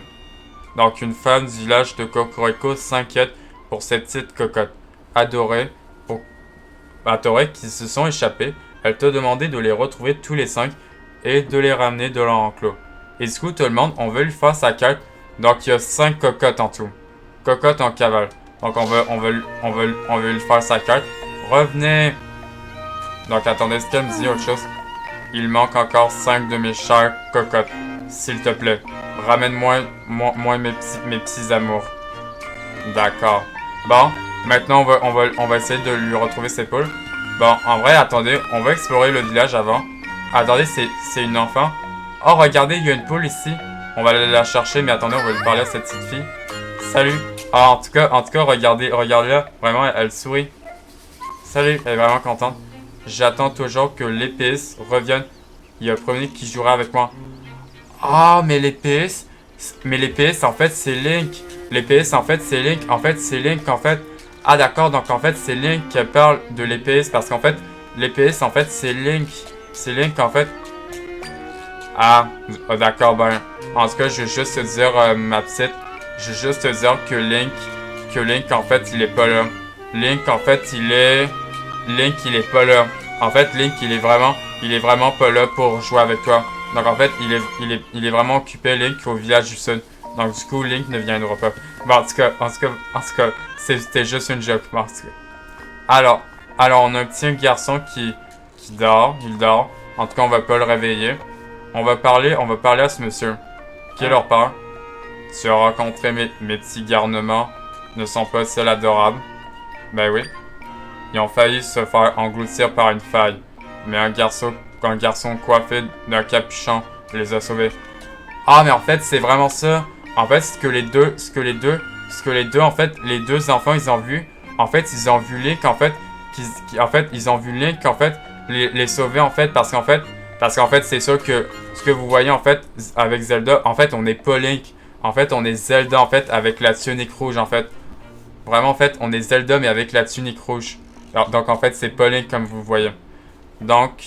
Donc, une femme du village de Cocorico s'inquiète pour ses petites cocottes adorées qui se sont échappées. Elle t'a demandé de les retrouver tous les 5 et de les ramener dans leur enclos. Et du coup, tout le monde, on veut lui faire sa quête. Donc, il y a 5 cocottes en tout. Cocotte en cavale. Donc, on veut lui faire sa quête. Revenez! Donc, attendez, est-ce qu'elle me dit autre chose? Il manque encore 5 de mes chères cocottes. S'il te plaît, ramène-moi mes petits amours. D'accord. Bon, maintenant on va essayer de lui retrouver ses poules. Bon, en vrai, attendez, on va explorer le village avant. Attendez, c'est une enfant. Oh, regardez, il y a une poule ici. On va aller la chercher, mais attendez, on va lui parler à cette petite fille. Salut. Ah, en tout cas, regardez-la. Vraiment, elle sourit. Salut, elle est vraiment contente. J'attends toujours que l'épice revienne. Il y a un premier qui jouera avec moi. Ah, mais l'épice, en fait, c'est Link. L'épice, en fait, c'est Link. Ah, d'accord, donc en fait, c'est Link qui parle de l'épice. Parce qu'en fait, l'épice, en fait, c'est Link. C'est Link, en fait. Ah, d'accord, ben. En tout cas, je vais juste te dire, ma petite. Je vais juste te dire que Link, en fait, il est pas là. Link, en fait, il est pas là. En fait, Link, il est vraiment pas là pour jouer avec toi. Donc, en fait, il est vraiment occupé, Link, au village du Sud. Donc, du coup, Link ne viendra pas. Bon, en tout cas, c'était juste une joke. Bon, en tout cas. Alors, on a un petit garçon qui dort. Il dort. En tout cas, on va pas le réveiller. On va parler à ce monsieur. Qui est leur père? Tu as rencontré mes petits garnements. ne sont pas seuls adorables. Ben oui. Ils ont failli se faire engloutir par une faille. Mais un garçon coiffé d'un capuchon les a sauvés. Ah, mais en fait, c'est vraiment ça. En fait, ce que les deux, en fait, les deux enfants, ils ont vu. En fait, ils ont vu Link, en fait, ils ont vu Link, en fait, les sauver, en fait, parce qu'en fait, c'est sûr que ce que vous voyez, en fait, avec Zelda, en fait, on n'est pas Link. En fait, on est Zelda, en fait, avec la tunique rouge, en fait. Vraiment, en fait, on est Zelda, mais avec la tunique rouge. Alors, donc, en fait, c'est pas Link, comme vous voyez. Donc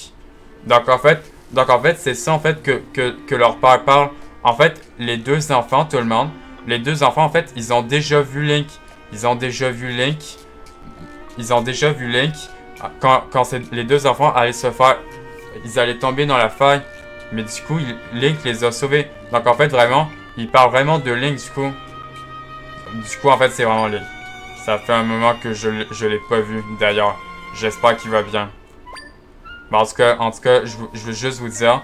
en fait, c'est ça, en fait, que leur père parle. En fait, les deux enfants, tout le monde, les deux enfants, en fait, ils ont déjà vu Link. Ils ont déjà vu Link. Quand les deux enfants allaient se faire... Ils allaient tomber dans la faille. Mais du coup, Link les a sauvés. Donc, en fait, vraiment, il parle vraiment de Link, du coup. Du coup, en fait, c'est vraiment Link. Ça fait un moment que je l'ai pas vu, d'ailleurs. J'espère qu'il va bien. Mais en tout cas, je veux juste vous dire...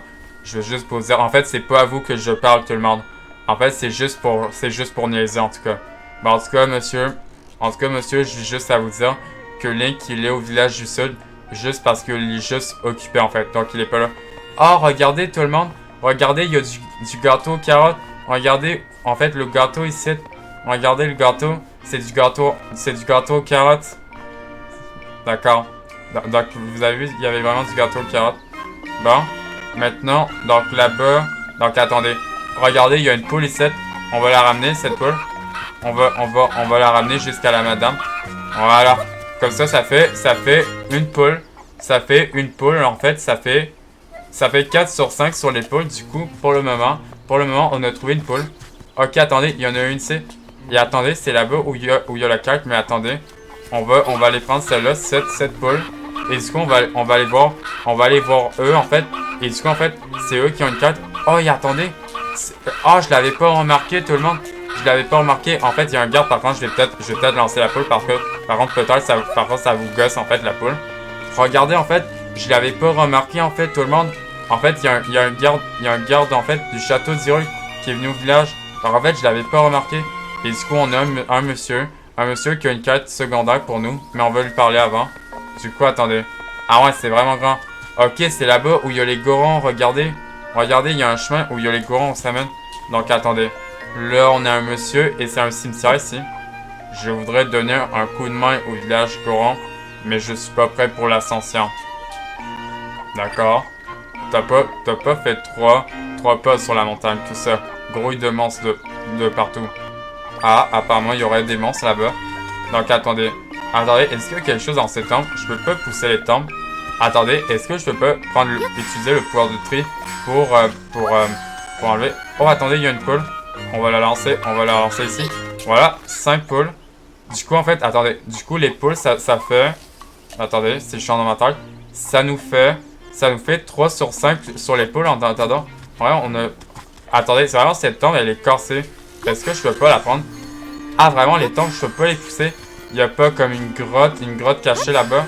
En fait, c'est pas à vous que je parle, tout le monde. En fait, c'est juste pour niaiser, en tout cas. Mais en tout cas, monsieur, je veux juste à vous dire que Link, il est au village du Sud, juste parce qu'il est juste occupé, en fait. Donc, il est pas là. Oh, regardez, tout le monde. Regardez, il y a du gâteau aux carottes. Regardez, en fait, le gâteau ici. Regardez le gâteau. C'est du gâteau aux carottes. D'accord. Donc, vous avez vu, il y avait vraiment du gâteau aux carottes. Bon. Maintenant, donc là-bas... Donc, attendez. Regardez, il y a une poule ici. On va la ramener, cette poule. On va la ramener jusqu'à la madame. Voilà. Comme ça fait une poule. Ça fait une poule, en fait, ça fait 4 sur 5 sur les poules. Du coup, pour le moment, on a trouvé une poule. Ok, attendez, il y en a une ici. Et attendez, c'est là-bas où il y a la carte, mais attendez. On va aller prendre celle-là, cette poule. Et du coup, on va aller voir eux, en fait. Et du coup, en fait, c'est eux qui ont une carte. Oh, et attendez. Oh, je l'avais pas remarqué, tout le monde. Je l'avais pas remarqué. En fait, il y a un garde, par contre, je vais peut-être lancer la poule. Par contre, peut-être, ça vous gosse, en fait, la poule. Regardez, en fait, je l'avais pas remarqué, en fait, tout le monde. En fait, il y a un garde, en fait, du château d'Hyrule qui est venu au village. Alors, en fait, je l'avais pas remarqué. Et du coup, on a un monsieur qui a une quête secondaire pour nous. Mais on va lui parler avant. Du coup, attendez. Ah ouais, c'est vraiment grand. Ok, c'est là-bas où il y a les gorons, regardez. Regardez, il y a un chemin où il y a les gorons, on s'amène. Donc, attendez. Là, on a un monsieur et c'est un cimetière ici. Je voudrais donner un coup de main au village goron, mais je suis pas prêt pour l'ascension. D'accord. T'as pas fait trois pas sur la montagne, tout ça. Grouille de monstres de partout. Ah, apparemment, il y aurait des monstres là-bas. Donc, attendez. Attendez, est-ce qu'il y a quelque chose dans ces tombes? Je peux pas pousser les tombes. Attendez, est-ce que je peux pas utiliser le pouvoir de tri pour enlever... Oh, attendez, il y a une poule. On va la lancer ici. Voilà, 5 poules. Du coup, en fait, attendez. Du coup, les poules, ça fait... Attendez, si je suis dans ma tête. Ça nous fait 3 sur 5 sur les poules en attendant. Ouais, on a... Attendez, c'est vraiment cette tombe, elle est cassée. Est-ce que je peux pas la prendre? Ah, vraiment, les tombes, je peux pas les pousser. Il n'y a pas comme une grotte cachée là-bas.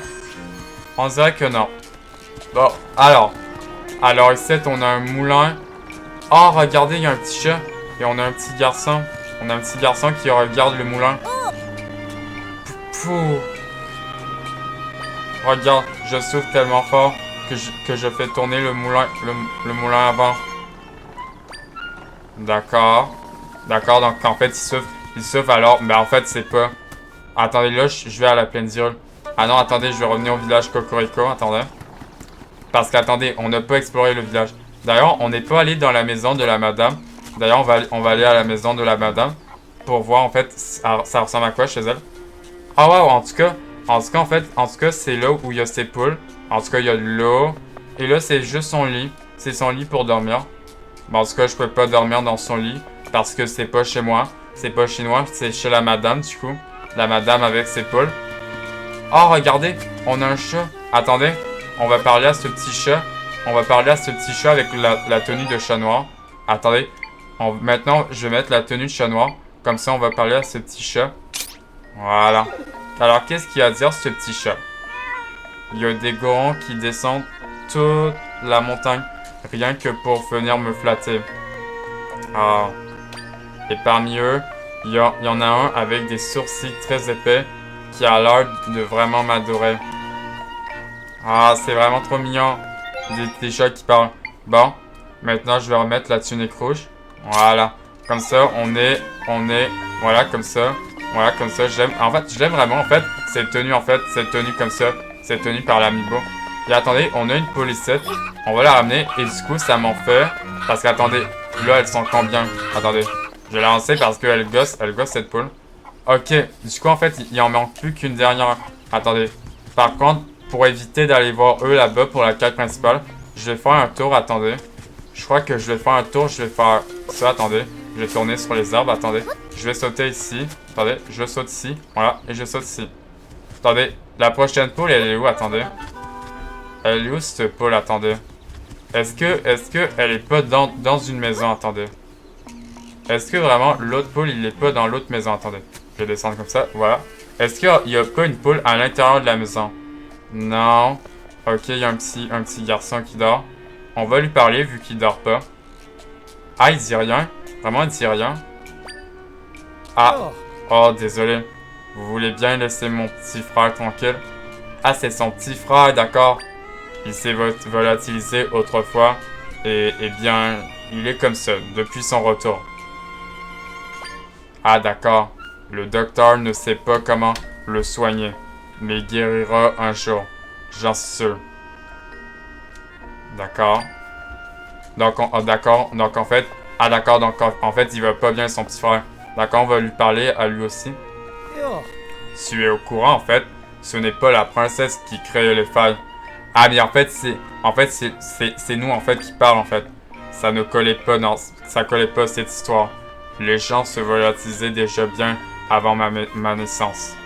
On dirait que non. Bon, alors ici, on a un moulin. Oh, regardez, il y a un petit chat. Et on a un petit garçon. On a un petit garçon qui regarde le moulin. Pouh. Regarde, je souffle tellement fort que je fais tourner le moulin avant. D'accord. D'accord, donc en fait, il souffle alors. Mais en fait, c'est pas... Attendez, là, je vais à la plaine d'Hyrule. Ah non, attendez, je vais revenir au village Cocorico. Attendez. Parce qu'attendez, on n'a pas exploré le village. D'ailleurs, on n'est pas allé dans la maison de la madame. D'ailleurs, on va aller à la maison de la madame. Pour voir, en fait, ça ressemble à quoi chez elle. Ah ouais, en tout cas, c'est là où il y a ses poules. En tout cas, il y a de l'eau. Et là, c'est juste son lit. C'est son lit pour dormir. Bon, en tout cas, je peux pas dormir dans son lit. Parce que c'est pas chez moi. C'est pas chez moi, c'est chez la madame, du coup. La madame avec ses poules. Oh, regardez, on a un chat. Attendez, on va parler à ce petit chat. Avec la tenue de chat noir. Attendez, maintenant, je vais mettre la tenue de chat noir. Comme ça, on va parler à ce petit chat. Voilà. Alors, qu'est-ce qu'il y a à dire, ce petit chat? Il y a des gorons qui descendent toute la montagne. Rien que pour venir me flatter. Ah. Et parmi eux, y en a un avec des sourcils très épais qui a l'air de vraiment m'adorer. Ah, c'est vraiment trop mignon. Des chats qui parlent. Bon, maintenant je vais remettre la tunique rouge. Voilà. Comme ça, voilà, comme ça. Voilà, comme ça, j'aime. En fait, je l'aime vraiment, en fait. Cette tenue comme ça. Cette tenue par l'amiibo. Et attendez, on a une poule ici. On va la ramener. Et du coup, ça m'en fait. Parce qu'attendez, là, elles sont combien? Attendez. Je vais la lancer parce qu'elle gosse cette poule. Ok, du coup, en fait, il en manque plus qu'une dernière. Attendez. Par contre, pour éviter d'aller voir eux là-bas pour la quête principale, je vais faire un tour, attendez. Je crois que je vais faire un tour, je vais faire ça, attendez. Je vais tourner sur les arbres, attendez. Je vais sauter ici. Attendez, je saute ici. Voilà, et je saute ici. Attendez, la prochaine poule, elle est où? Attendez. Elle est où, cette poule? Attendez. Est-ce que elle est pas dans une maison? Attendez. Est-ce que vraiment, l'autre poule, il est pas dans l'autre maison? Attendez. Je vais descendre comme ça, voilà. Est-ce qu'il y a pas une poule à l'intérieur de la maison? Non. Ok, il y a un petit garçon qui dort. On va lui parler, vu qu'il dort pas. Ah, il dit rien? Vraiment, il dit rien? Ah. Oh, désolé. Vous voulez bien laisser mon petit frère tranquille? Ah, c'est son petit frère, d'accord. Il s'est volatilisé autrefois. Et bien, il est comme ça, depuis son retour. Ah, d'accord. Le docteur ne sait pas comment le soigner. Mais il guérira un jour. J'en suis sûr. D'accord. Donc, d'accord. Donc, en fait... Ah, d'accord. Donc, en fait, il va pas bien, son petit frère. D'accord, on va lui parler à lui aussi. Tu es au courant, en fait, ce n'est pas la princesse qui crée les failles. Ah, mais en fait, c'est nous, en fait, qui parle, en fait. Ça ne collait pas, non, ça collait pas cette histoire. Les gens se volatilisaient déjà bien avant ma naissance.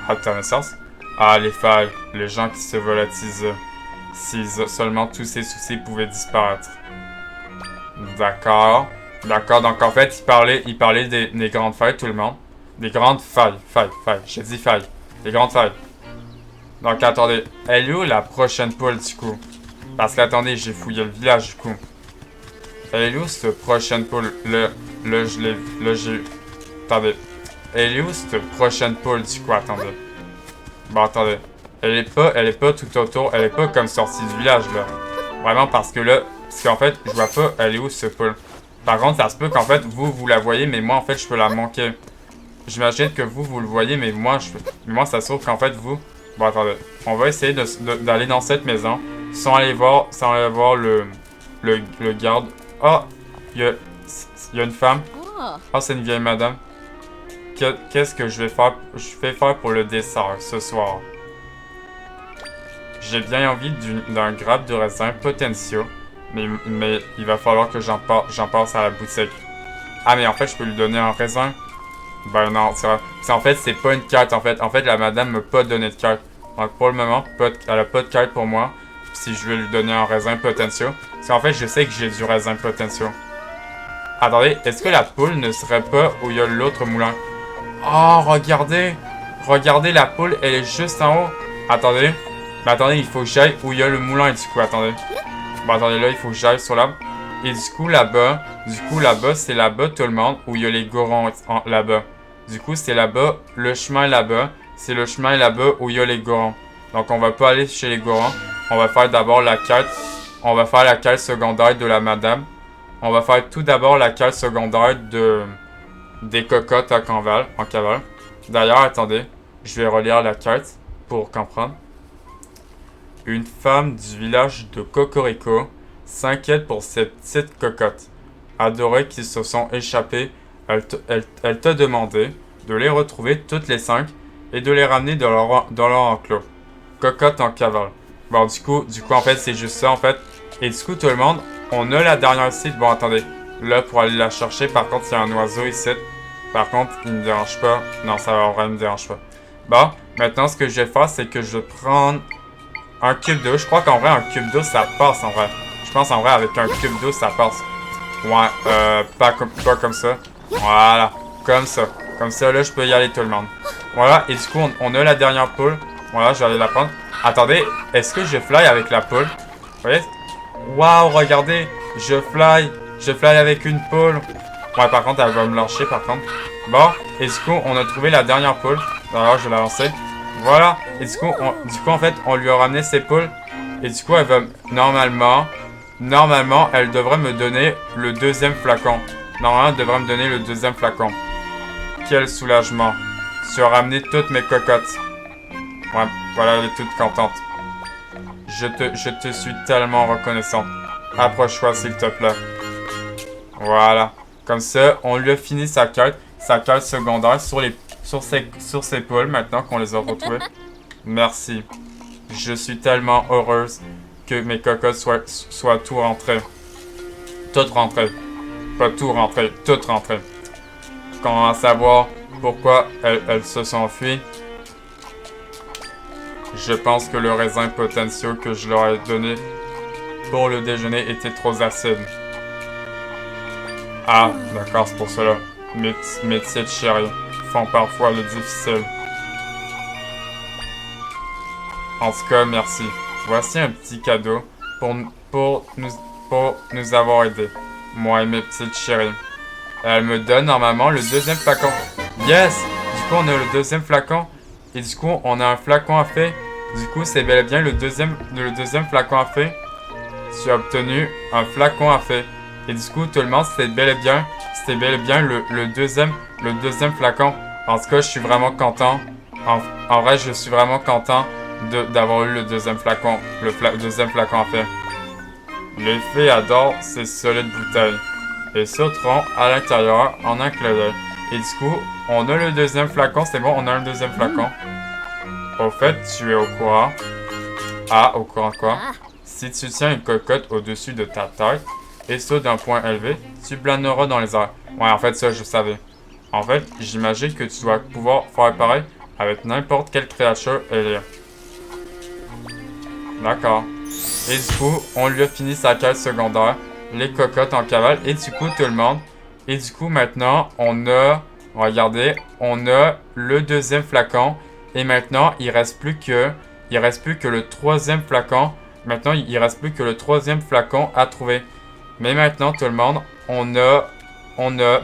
Ah, ta naissance? Ah, les failles, les gens qui se volatilisaient. Si seulement tous ces soucis pouvaient disparaître. D'accord. D'accord, donc en fait, il parlait des grandes failles, tout le monde. Des grandes failles. J'ai dit failles. Des grandes failles. Donc attendez, elle est où la prochaine poule du coup? Parce qu'attendez, j'ai fouillé le village du coup. Elle est où cette prochaine poule? Là, je l'ai vu. Là, j'ai... Attendez. Elle est où cette prochaine poule du coup? Attendez. Bon, attendez. Elle est pas tout autour. Elle est pas comme sortie du village là. Vraiment parce que là... Parce qu'en fait, je vois pas elle est où cette poule. Par contre, ça se peut qu'en fait, vous la voyez, mais moi, en fait, je peux la manquer. J'imagine que vous le voyez, mais moi, ça se trouve qu'en fait, vous... Bon, attendez. On va essayer d'aller dans cette maison sans aller voir le garde. Oh! Il y a une femme. Oh, c'est une vieille madame. Qu'est-ce que je vais faire pour le dessert ce soir? J'ai bien envie d'un grappe de raisin potentiaux. Mais il va falloir que j'en passe à la boutique. Ah, mais en fait, je peux lui donner un raisin? Ben non, c'est vrai. En fait, c'est pas une carte, en fait. En fait, la madame m'a pas donné de carte. Donc, pour le moment, elle a pas de carte pour moi. Si je vais lui donner un raisin potentiel. Parce qu'en fait, je sais que j'ai du raisin potentiel. Attendez, est-ce que la poule ne serait pas où il y a l'autre moulin? Oh, regardez! Regardez, la poule, elle est juste en haut. Attendez. Mais attendez, il faut que j'aille où il y a le moulin, du coup, attendez. Bon, attendez, là, il faut que j'aille sur l'arbre. Et du coup, là-bas, c'est là-bas, tout le monde, où il y a les gorons là-bas. Du coup, c'est là-bas, le chemin là-bas. C'est le chemin là-bas où il y a les gorons. Donc, on va pas aller chez les gorons. On va faire d'abord la quête. On va faire la quête secondaire de la madame. On va faire tout d'abord la quête secondaire des cocottes en cavale. D'ailleurs, attendez, je vais relire la quête pour comprendre. Une femme du village de Cocorico s'inquiète pour ses petites cocottes adorées qui se sont échappées. Elle t'a demandé de les retrouver toutes les 5 et de les ramener dans leur enclos. Cocotte en cavale. Bon, du coup, en fait, c'est juste ça, en fait. Et du coup, tout le monde, on a la dernière site. Bon, attendez. Là, pour aller la chercher, par contre, il y a un oiseau ici. Par contre, il me dérange pas. Non, ça va vraiment me dérange pas. Bon, maintenant, ce que je vais faire, c'est que je vais prendre un cube d'eau. Je crois qu'en vrai, un cube d'eau, ça passe, en vrai. Je pense, en vrai, avec un cube d'eau, ça passe. Ouais, pas comme ça. Voilà, comme ça. Comme ça, là, je peux y aller, tout le monde. Voilà, et du coup, on a la dernière poule. Voilà, je vais aller la prendre. Attendez, est-ce que je fly avec la poule? Vous voyez? Waouh, regardez, je fly avec une poule. Ouais, par contre, elle va me lâcher, par contre. Bon, et du coup, on a trouvé la dernière poule. Alors, je vais la lancer. Voilà. Et du coup, en fait, on lui a ramené ses poules. Et du coup, elle va... Normalement, elle devrait me donner le deuxième flacon. Normalement, elle devrait me donner le deuxième flacon. Quel soulagement. Tu as ramené toutes mes cocottes. Ouais, voilà, elle est toute contente. Je te suis tellement reconnaissant. Approche-toi, s'il te plaît. Voilà. Comme ça, on lui a fini sa quête secondaire sur ses poules, maintenant qu'on les a retrouvées. Merci. Je suis tellement heureuse que mes cocottes soient tout rentrées. Toutes rentrées. Pas tout rentrées, toutes rentrées. Comment savoir pourquoi elles se sont enfuies? Je pense que le raisin potentiel que je leur ai donné pour le déjeuner était trop acide. Ah, d'accord, c'est pour cela. Mes petites chéries font parfois le difficile. En tout cas, merci. Voici un petit cadeau pour nous avoir aidés. Moi et mes petites chéries. Elle me donne normalement le deuxième flacon. Yes! Du coup, on a le deuxième flacon. Et du coup, on a un flacon à fée. Du coup, c'est bel et bien le deuxième flacon à fée. Tu as obtenu un flacon à fée. Et du coup, tout le monde, c'était bel et bien le deuxième flacon. En tout cas, je suis vraiment content. En vrai, je suis vraiment content d'avoir eu le deuxième flacon. Deuxième flacon à fée. Les fées adorent ces solides bouteilles. Et sauteront à l'intérieur en un clin d'œil. Et du coup, on a le deuxième flacon. C'est bon, on a un deuxième flacon. Au fait, tu es au courant. Ah, au courant quoi? Si tu tiens une cocotte au-dessus de ta tête et sautes d'un point élevé, tu planeras dans les airs. Ouais, en fait, ça, je savais. En fait, j'imagine que tu dois pouvoir faire pareil avec n'importe quelle créature alien. D'accord. Et du coup, on lui a fini sa quête secondaire, les cocottes en cavale, et du coup, tout le monde. Et du coup, maintenant, regardez, on a le deuxième flacon, et maintenant, il reste plus que le troisième flacon. Maintenant, il reste plus que le troisième flacon à trouver. Mais maintenant, tout le monde,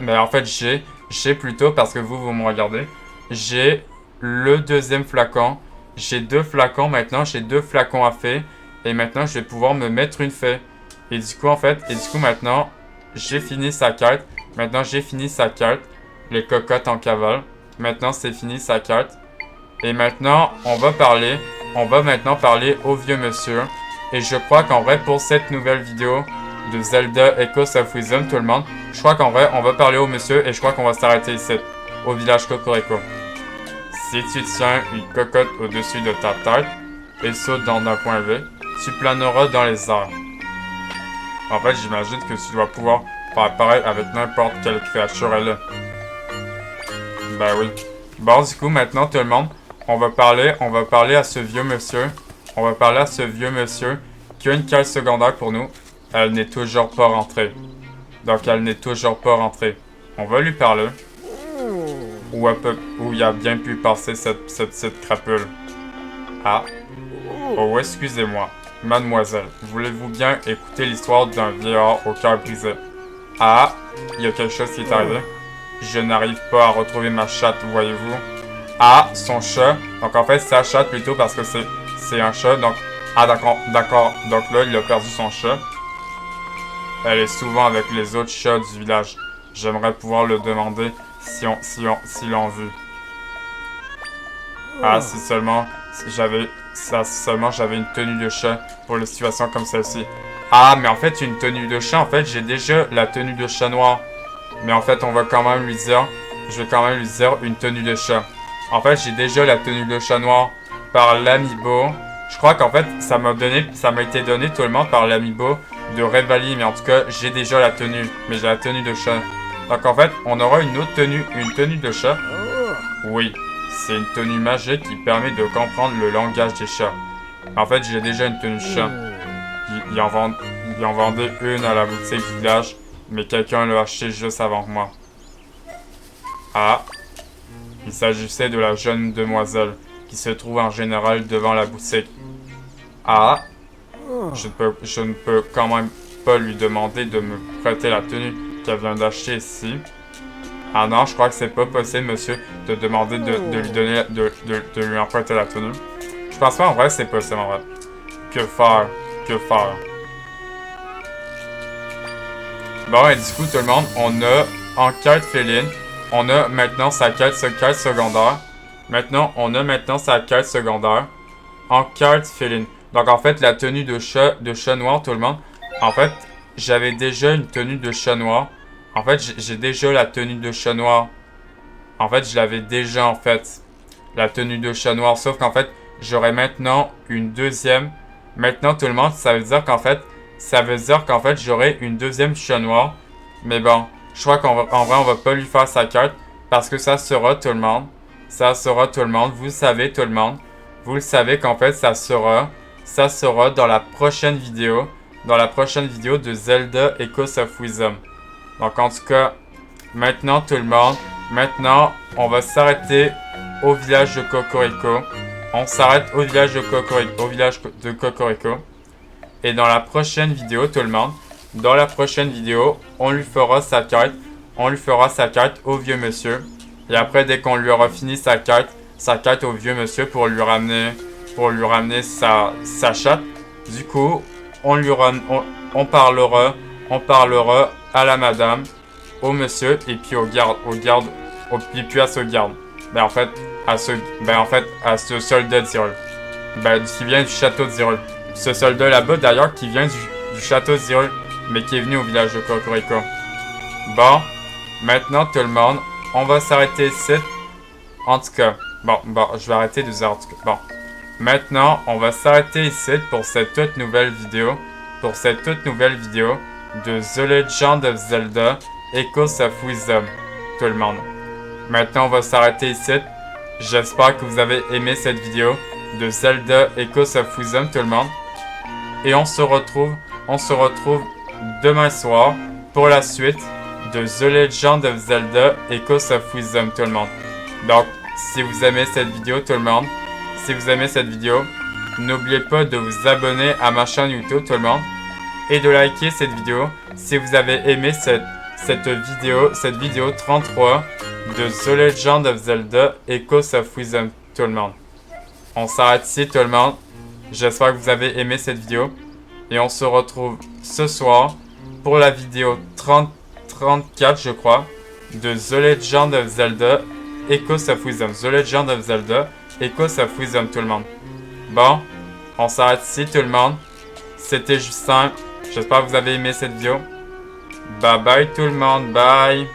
mais en fait, j'ai plutôt, parce que vous me regardez, j'ai le deuxième flacon. J'ai deux flacons maintenant, j'ai deux flacons à fée. Et maintenant, je vais pouvoir me mettre une fée. Et du coup, maintenant, j'ai fini sa quête. Maintenant, j'ai fini sa quête. Les cocottes en cavale. Maintenant, c'est fini sa quête. Et maintenant, on va maintenant parler au vieux monsieur. Et je crois qu'en vrai, pour cette nouvelle vidéo de Zelda Echoes of Wisdom, tout le monde, je crois qu'en vrai, on va parler au monsieur et je crois qu'on va s'arrêter ici, au village Cocorico. Si tu tiens une cocotte au-dessus de ta tête et sautes dans un point élevé, tu planeras dans les airs. En fait, j'imagine que tu dois pouvoir faire pareil avec n'importe quelle créature elle est. Ben oui. Bon, du coup, maintenant, tout le monde, on va parler à ce vieux monsieur. On va parler à ce vieux monsieur qui a une quête secondaire pour nous. Elle n'est toujours pas rentrée. Donc, elle n'est toujours pas rentrée. On va lui parler. Où il a bien pu passer cette petite crapule. Ah. Oh, excusez-moi. Mademoiselle, voulez-vous bien écouter l'histoire d'un vieillard au cœur brisé? Ah, il y a quelque chose qui est arrivé. Je n'arrive pas à retrouver ma chatte, voyez-vous. Ah, son chat. Donc en fait, c'est sa chatte plutôt parce que c'est un chat. Donc, ah d'accord. Donc là, il a perdu son chat. Elle est souvent avec les autres chats du village. J'aimerais pouvoir le demander si l'on vu. Ah, si seulement j'avais une tenue de chat pour les situations comme celle-ci. Ah, mais en fait, une tenue de chat, en fait, j'ai déjà la tenue de chat noir. Mais en fait, je vais quand même lui dire une tenue de chat. En fait, j'ai déjà la tenue de chat noir par l'amiibo. Je crois qu'en fait, ça m'a été donné tout le monde par l'amiibo de Revali. Mais en tout cas, j'ai déjà la tenue. Mais j'ai la tenue de chat. Donc en fait, on aura une autre tenue, une tenue de chat. Oui. C'est une tenue magique qui permet de comprendre le langage des chats. En fait, j'ai déjà une tenue de chat. Il en vendait une à la boutique du village, mais quelqu'un l'a acheté juste avant moi. Ah, il s'agissait de la jeune demoiselle qui se trouve en général devant la boutique. Ah, je ne peux quand même pas lui demander de me prêter la tenue qu'elle vient d'acheter ici. Ah non, je crois que c'est pas possible, monsieur, de demander de lui donner, de lui emprunter la tenue. Je pense pas en vrai c'est possible en vrai. Que faire? Que faire? Bon, et du coup, tout le monde, on a enquête féline. On a maintenant sa quête secondaire. Maintenant, on a maintenant sa quête secondaire. Enquête féline. Donc, en fait, la tenue de chat noir, tout le monde. En fait, j'avais déjà une tenue de chat noir. En fait, j'ai déjà la tenue de chat noir. En fait, je l'avais déjà, en fait. La tenue de chat noir. Sauf qu'en fait, j'aurai maintenant une deuxième. Maintenant, tout le monde, ça veut dire qu'en fait, j'aurai une deuxième chat noir. Mais bon, je crois qu'en vrai, on va pas lui faire sa carte. Parce que ça sera tout le monde. Ça sera tout le monde. Vous le savez, tout le monde. Vous le savez qu'en fait, ça sera dans la prochaine vidéo. Dans la prochaine vidéo de Zelda Echoes of Wisdom. Donc, en tout cas, maintenant, tout le monde. Maintenant, on va s'arrêter au village de Cocorico. On s'arrête au village de Cocorico. Et dans la prochaine vidéo, tout le monde, dans la prochaine vidéo, on lui fera sa carte. On lui fera sa carte au vieux monsieur. Et après, dès qu'on lui aura fini sa carte au vieux monsieur pour lui ramener sa chatte. Du coup, on parlera à la madame, au monsieur et puis et puis à ce garde. À ce soldat d'Hyrule. Qui vient du château d'Hyrule. Ce soldat là-bas, d'ailleurs, qui vient du château d'Hyrule, mais qui est venu au village de Cocorico. Bon, maintenant tout le monde, on va s'arrêter ici. En tout cas, bon, je vais arrêter de dire en tout cas. Bon, maintenant, on va s'arrêter ici pour cette toute nouvelle vidéo. De The Legend of Zelda Echoes of Wisdom. Tout le monde. Maintenant, on va s'arrêter ici. J'espère que vous avez aimé cette vidéo de Zelda Echoes of Wisdom, tout le monde. Et on se retrouve demain soir pour la suite de The Legend of Zelda Echoes of Wisdom, tout le monde. Donc, si vous aimez cette vidéo, tout le monde, n'oubliez pas de vous abonner à ma chaîne YouTube, tout le monde, et de liker cette vidéo si vous avez aimé cette vidéo 33 de The Legend of Zelda Echoes of Wisdom, tout le monde. On s'arrête ici, tout le monde. J'espère que vous avez aimé cette vidéo. Et on se retrouve ce soir pour la vidéo 34, je crois, de The Legend of Zelda Echoes of Wisdom. The Legend of Zelda Echoes of Wisdom, tout le monde. Bon, on s'arrête ici, tout le monde. C'était Justin. J'espère que vous avez aimé cette vidéo. Bye bye, tout le monde. Bye.